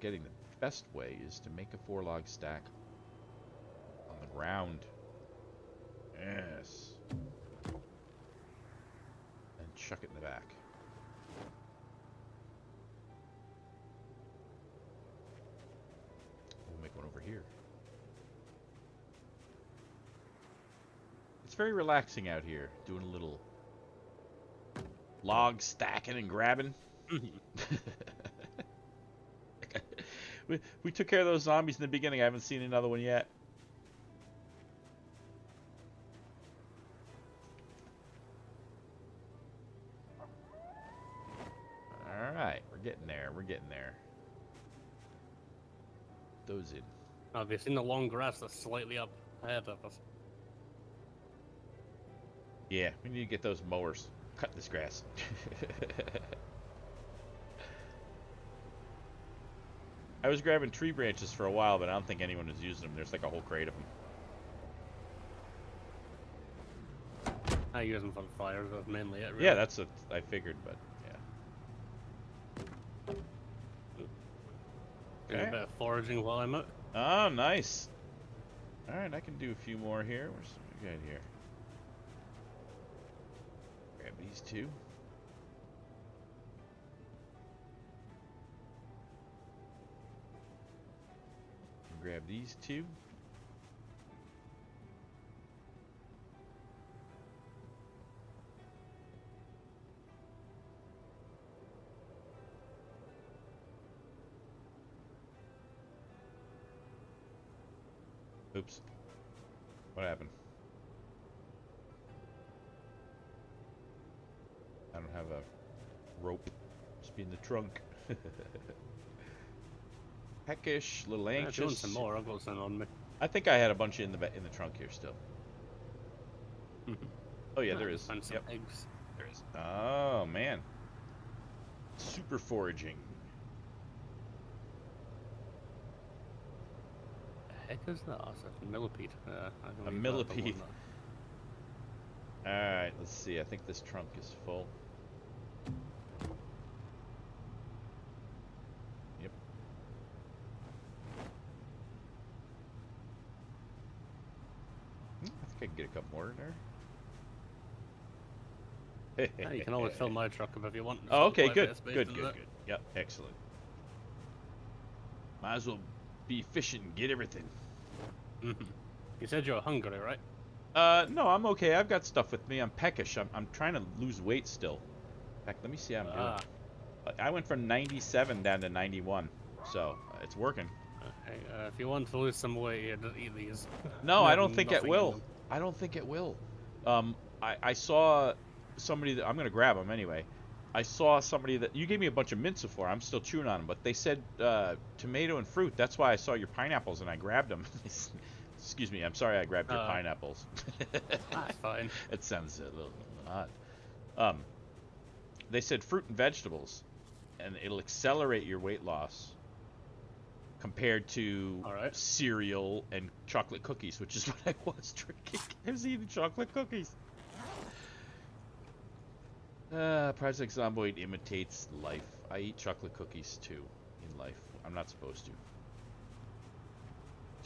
Getting the best way is to make a 4-log stack on the ground. Yes. And chuck it in the back. We'll make one over here. It's very relaxing out here, doing a little log stacking and grabbing. We took care of those zombies in the beginning. I haven't seen another one yet. Alright, we're getting there. We're getting there. Those in. Have you seen the long grass that's slightly up ahead of us? Yeah, we need to get those mowers. Cut this grass. I was grabbing tree branches for a while, but I don't think anyone was using them. There's like a whole crate of them. I use them for the fires, that's mainly it, really. Yeah, that's what I figured, but yeah. Do a bit of foraging while I'm out. Oh, nice. Alright, I can do a few more here. Where's we got here? Grab these two. Grab these two. Oops. What happened? I don't have a rope. Must be in the trunk. Peckish, a little anxious. Doing some more. I've got some on me. I think I had a bunch in the trunk here still. Oh yeah, there is. Find some eggs. There is. Oh man. Super foraging. The heck is that? Oh, it's a millipede. A millipede. Alright, let's see. I think this trunk is full. Yep. I think I can get a couple more in there. Yeah, you can always fill my truck up if you want. Oh, okay, good. Good. Yep, excellent. Might as well be efficient and get everything. You said you were hungry, right? No, I'm okay. I've got stuff with me. I'm peckish. I'm trying to lose weight still. In fact, let me see how I'm doing. I went from 97 down to 91, so it's working. Okay, if you want to lose some weight, you just eat these. No, They I have don't think it nothing in will. them. I don't think it will. I saw somebody that I'm gonna grab them anyway. I saw somebody that you gave me a bunch of mints before. I'm still chewing on them, but they said tomato and fruit. That's why I saw your pineapples and I grabbed them. Excuse me. I'm sorry I grabbed your pineapples. That's fine. It sounds a little odd. They said fruit and vegetables, and it'll accelerate your weight loss compared to cereal and chocolate cookies, which is what I was drinking. I was eating chocolate cookies. Project Zomboid imitates life. I eat chocolate cookies too in life. I'm not supposed to. You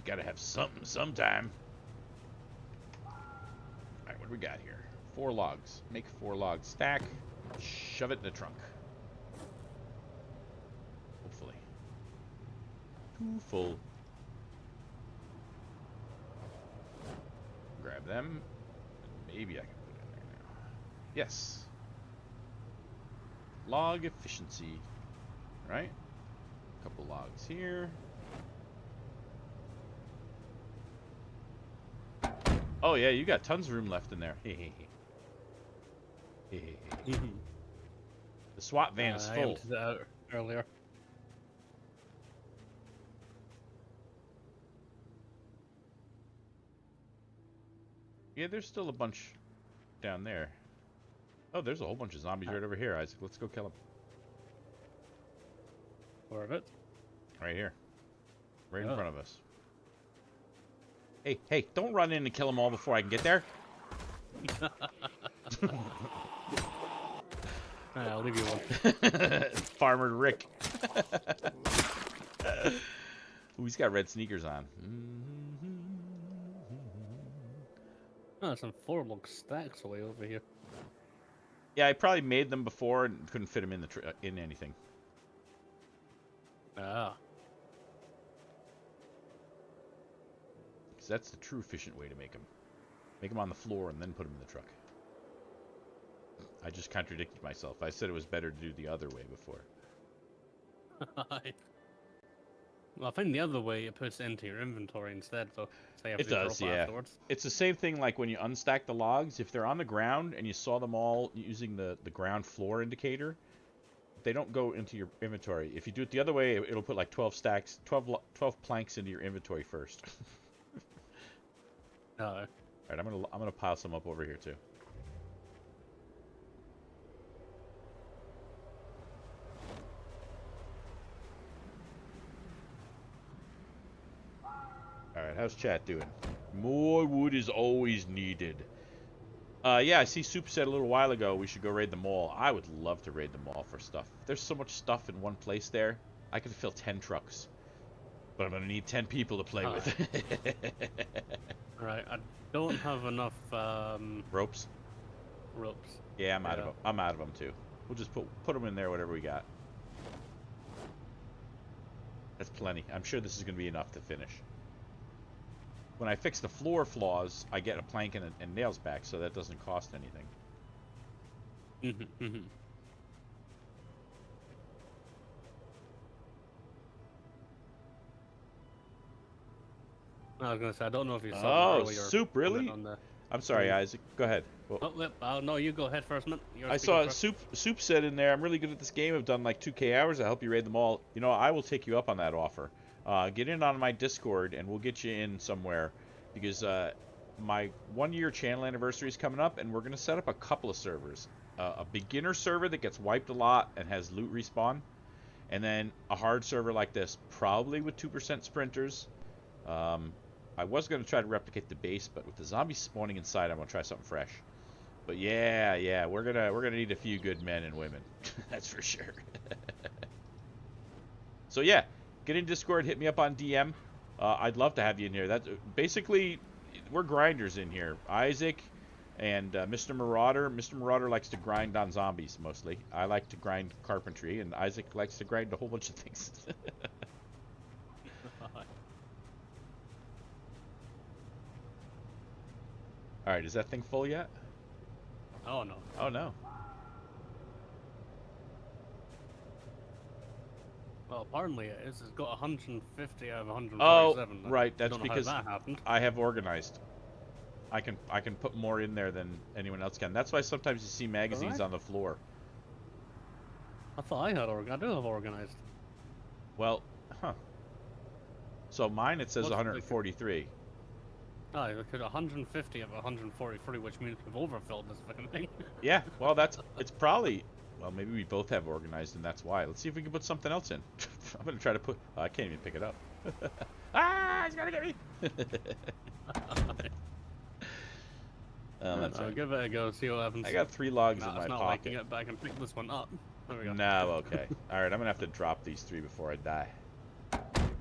gotta have something sometime. Alright, what do we got here? 4 logs. Make 4 logs. Stack. Shove it in the trunk. Hopefully. Too full. Grab them. Maybe I can put it in there now. Yes. Log efficiency. Right? Couple logs here. Oh yeah, you got tons of room left in there. The SWAT van is full. I emptied it out earlier. Yeah, there's still a bunch down there. Oh, there's a whole bunch of zombies right over here, Isaac. Let's go kill them. Where of it? Right here. Right in front of us. Hey, don't run in and kill them all before I can get there. I'll leave you one. Farmer Rick. Ooh, he's got red sneakers on. Oh, some 4 log stacks away over here. Yeah, I probably made them before and couldn't fit them in in anything. Ah. Because that's the true efficient way to make them. Make them on the floor and then put them in the truck. I just contradicted myself. I said it was better to do the other way before. Well, I think the other way it puts it into your inventory instead, so say It does, yeah. afterwards. It's the same thing like when you unstack the logs. If they're on the ground and you saw them all using the ground floor indicator, they don't go into your inventory. If you do it the other way, it'll put like 12 stacks, 12 planks into your inventory first. No. All right, I'm gonna pile some up over here too. All right, how's chat doing? More wood is always needed. Yeah, I see Soup said a little while ago we should go raid the mall. I would love to raid the mall for stuff. There's so much stuff in one place there. I could fill 10 trucks. But I'm gonna need 10 people to play with. Right, I don't have enough Ropes? ropes. Yeah, I'm out of them. I'm out of them too. We'll just put them in there, whatever we got. That's plenty. I'm sure this is gonna be enough to finish. When I fix the floor flaws, I get a plank and nails back, so that doesn't cost anything. I was gonna say I don't know if you saw Oh, Soup, really? I'm sorry, Isaac. Go ahead. Well, no, you go ahead first, man. I saw Soup said in there, I'm really good at this game. I've done like 2K hours. I'll help you raid them all. You know, I will take you up on that offer. Get in on my Discord, and we'll get you in somewhere. Because my 1-year channel anniversary is coming up, and we're going to set up a couple of servers. A beginner server that gets wiped a lot and has loot respawn. And then a hard server like this, probably with 2% sprinters. I was going to try to replicate the base, but with the zombies spawning inside, I'm going to try something fresh. But yeah, we're gonna need a few good men and women. That's for sure. So yeah, get in Discord, hit me up on DM. I'd love to have you in here. That's basically, we're grinders in here. Isaac and Mr. Marauder. Mr. Marauder likes to grind on zombies mostly. I like to grind carpentry, and Isaac likes to grind a whole bunch of things. Alright, is that thing full yet? Oh no. Oh no. Well, apparently it is. It's got 150 out of Oh, 147. right. I That's don't know because how that happened. I have organized. I can put more in there than anyone else can. That's why sometimes you see magazines Alright. on the floor. I thought I had I do have organized. Well, huh. So mine it says What's the 143. Oh, because 150 of 143, which means we've overfilled this fucking thing. Yeah, well it's probably, well, maybe we both have organized and that's why. Let's see if we can put something else in. I'm gonna try to put, oh, I can't even pick it up. Ah, he's gonna get me. Oh, that's I'll right. give it a go, see what happens. I got 3 logs in my it's not pocket. liking it, but I can pick this one up. There we go. No, okay. Alright, I'm gonna have to drop these 3 before I die.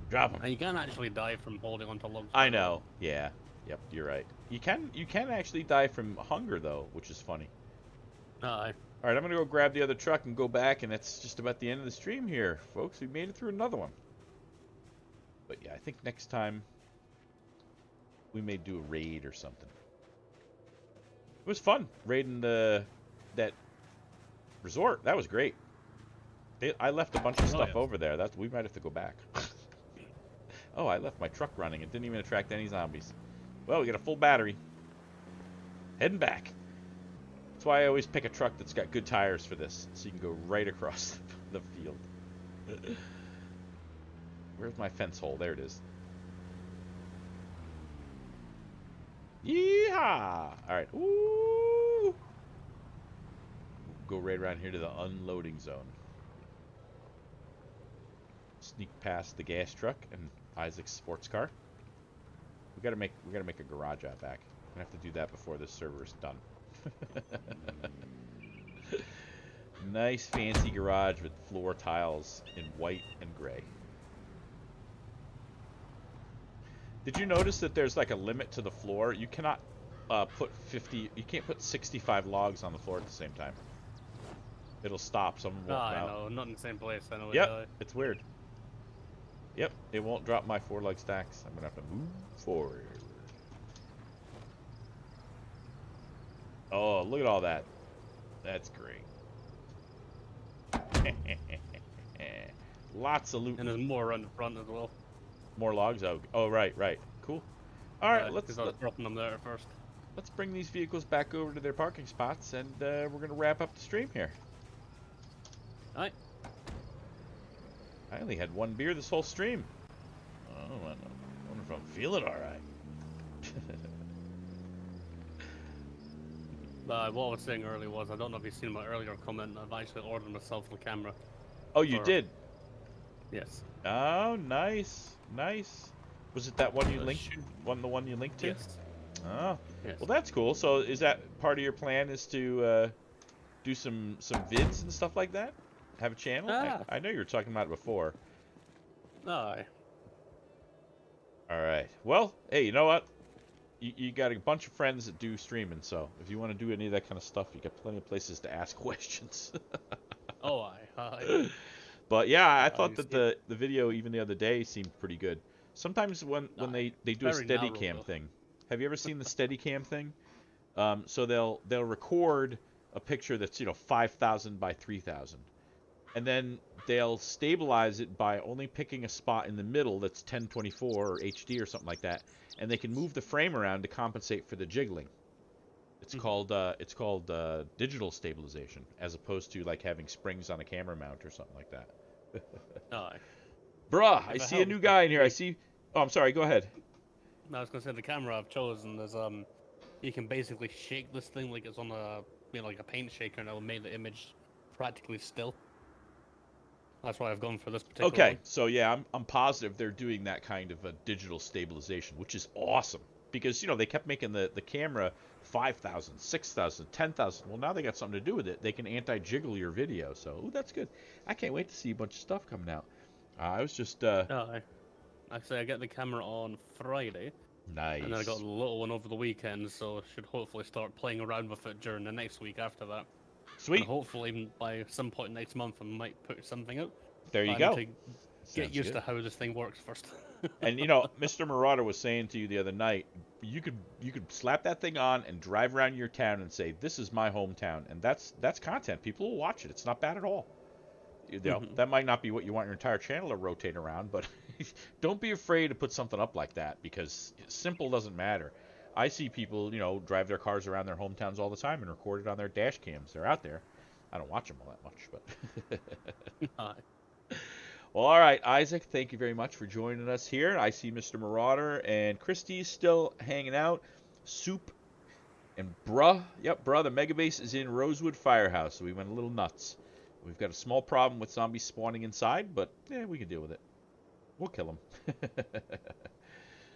Drop them. And you can actually die from holding onto logs. I know. Yeah. Yep, you're right. You can actually die from hunger though, which is funny. Aye. Alright, I'm gonna go grab the other truck and go back, and that's just about the end of the stream here, folks. We made it through another one. But yeah, I think next time we may do a raid or something. It was fun raiding that resort. That was great. I left a bunch of stuff over there. We might have to go back. Oh, I left my truck running. It didn't even attract any zombies. Well, we got a full battery. Heading back. That's why I always pick a truck that's got good tires for this, so you can go right across the field. Where's my fence hole? There it is. Yeehaw! Alright. Ooh! Go right around here to the unloading zone. Sneak past the gas truck and Isaac's sports car. We gotta make a garage out back. I'm gonna have to do that before this server is done. Nice fancy garage with floor tiles in white and gray. Did you notice that there's like a limit to the floor? You cannot you can't put 65 logs on the floor at the same time. It'll stop. Some won't I out. know, not in the same place. I know. Yep, it's weird. Yep, it won't drop my 4-log stacks. I'm gonna have to move forward. Oh, look at all that. That's great. Lots of loot. And there's more around the front as well. More logs? Oh, right. Cool. All right, let's dropping them there first. Let's bring these vehicles back over to their parking spots, and we're gonna wrap up the stream here. All right. I only had 1 beer this whole stream. Oh, I wonder if I'm feeling all right. What I was saying earlier was, I don't know if you've seen my earlier comment, I've actually ordered myself a camera. Oh, you did? Yes. Oh, nice. Was it that one you linked? The one you linked to? Yes. Oh, yes. Well, that's cool. So, is that part of your plan? Is to do some vids and stuff like that? Have a channel? I know you were talking about it before. Aye. All right. Well, hey, you know what? You got a bunch of friends that do streaming, so if you want to do any of that kind of stuff, you got plenty of places to ask questions. Oh, aye. But yeah, I thought that the video even the other day seemed pretty good. Sometimes when they do a Steadicam thing, have you ever seen the Steadicam thing? So they'll record a picture that's 5,000 by 3,000, and then they'll stabilize it by only picking a spot in the middle that's 1024 or HD or something like that, and they can move the frame around to compensate for the jiggling. It's called digital stabilization, as opposed to like having springs on a camera mount or something like that. Aye. Bruh, I see a new guy in here. I see. Oh, I'm sorry. Go ahead. I was gonna say the camera I've chosen is you can basically shake this thing like it's on a like a paint shaker, and it'll make the image practically still. That's why I've gone for this particular one. So yeah, I'm positive they're doing that kind of a digital stabilization, which is awesome, because they kept making the camera 5,000, 6,000, 10,000. Well, now they got something to do with it. They can anti-jiggle your video, so that's good. I can't wait to see a bunch of stuff coming out. I was just Actually, I get the camera on Friday. Nice. And then I got a little one over the weekend, so I should hopefully start playing around with it during the next week after that. Sweet. And hopefully by some point next month I might put something out. There you go. To get used to how this thing works first. And Mr. Marauder was saying to you the other night, you could slap that thing on and drive around your town and say, "This is my hometown," and that's content. People will watch it. It's not bad at all. You know, that might not be what you want your entire channel to rotate around, but don't be afraid to put something up like that, because simple doesn't matter. I see people, you know, drive their cars around their hometowns all the time and record it on their dash cams. They're out there. I don't watch them all that much, but well, all right, Isaac, thank you very much for joining us here. I see Mr. Marauder and Christy's still hanging out. Soup and bruh, yep, bruh, the Megabase is in Rosewood Firehouse, so we went a little nuts. We've got a small problem with zombies spawning inside, but yeah, we can deal with it. We'll kill them.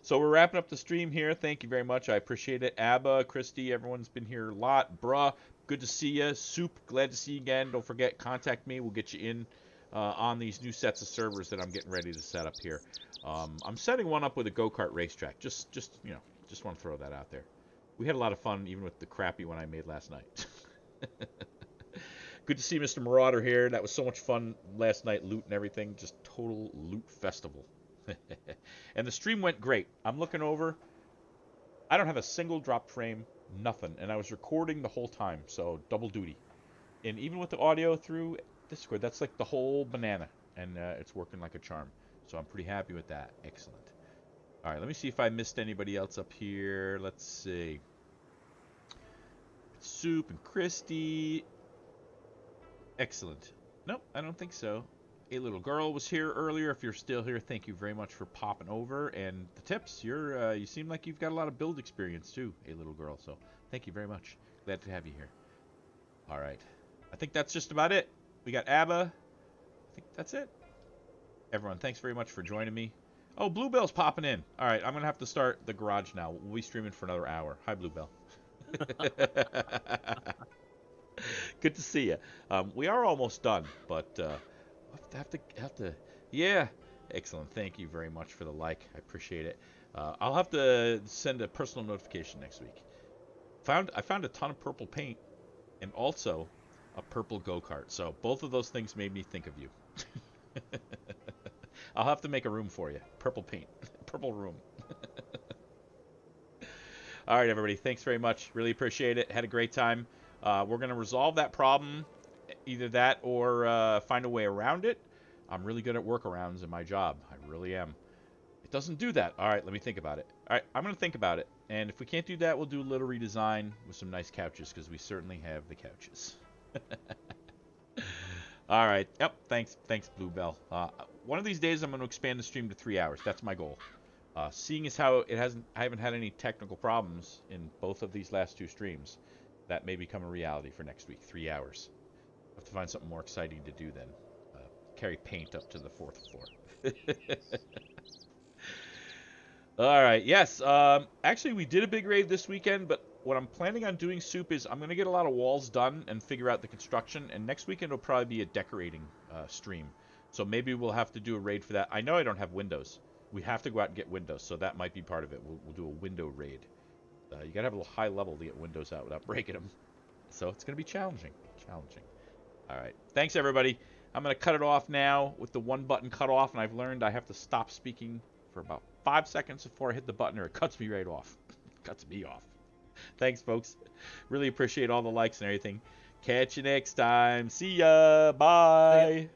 So we're wrapping up the stream here. Thank you very much. I appreciate it. Abba, Christy, everyone's been here a lot. Bruh, good to see you. Soup, glad to see you again. Don't forget, contact me. We'll get you in on these new sets of servers that I'm getting ready to set up here. I'm setting one up with a go-kart racetrack. Just you know, just want to throw that out there. We had a lot of fun even with the crappy one I made last night. Good to see Mr. Marauder here. That was so much fun last night, loot and everything. Just total loot festival. And the stream went great. I'm looking over. I don't have a single drop frame, nothing. And I was recording the whole time, so double duty. And even with the audio through Discord, that's like the whole banana. And it's working like a charm. So I'm pretty happy with that. Excellent. All right, let me see if I missed anybody else up here. Let's see. Soup and Christy. Excellent. Nope, I don't think so. A Little Girl was here earlier. If you're still here, thank you very much for popping over. And the tips, you seem like you've got a lot of build experience too, A Little Girl. So thank you very much. Glad to have you here. All right. I think that's just about it. We got Abba. I think that's it. Everyone, thanks very much for joining me. Oh, Bluebell's popping in. All right, I'm going to have to start the garage now. We'll be streaming for another hour. Hi, Bluebell. Good to see you. We are almost done, but have to. Yeah, excellent. Thank you very much for the like. I appreciate it. I'll have to send a personal notification next week. I found a ton of purple paint, and also a purple go-kart. So both of those things made me think of you. I'll have to make a room for you. Purple paint, purple room. All right, everybody. Thanks very much. Really appreciate it. Had a great time. We're going to resolve that problem, either that or find a way around it. I'm really good at workarounds in my job. I really am. It doesn't do that. All right, let me think about it. All right, I'm going to think about it. And if we can't do that, we'll do a little redesign with some nice couches, because we certainly have the couches. All right. Yep, thanks, Bluebell. One of these days, I'm going to expand the stream to 3 hours. That's my goal. Seeing as how I haven't had any technical problems in both of these last two streams, that may become a reality for next week. 3 hours. I'll have to find something more exciting to do then. Carry paint up to the 4th floor. All right. Yes. Actually, we did a big raid this weekend, but what I'm planning on doing, Soup, is I'm going to get a lot of walls done and figure out the construction, and next weekend will probably be a decorating stream. So maybe we'll have to do a raid for that. I know I don't have windows. We have to go out and get windows, so that might be part of it. We'll do a window raid. You got to have a little high level to get windows out without breaking them. So it's going to be challenging. All right. Thanks, everybody. I'm going to cut it off now with the one button cut off, and I've learned I have to stop speaking for about 5 seconds before I hit the button, or it cuts me right off. Cuts me off. Thanks, folks. Really appreciate all the likes and everything. Catch you next time. See ya. Bye.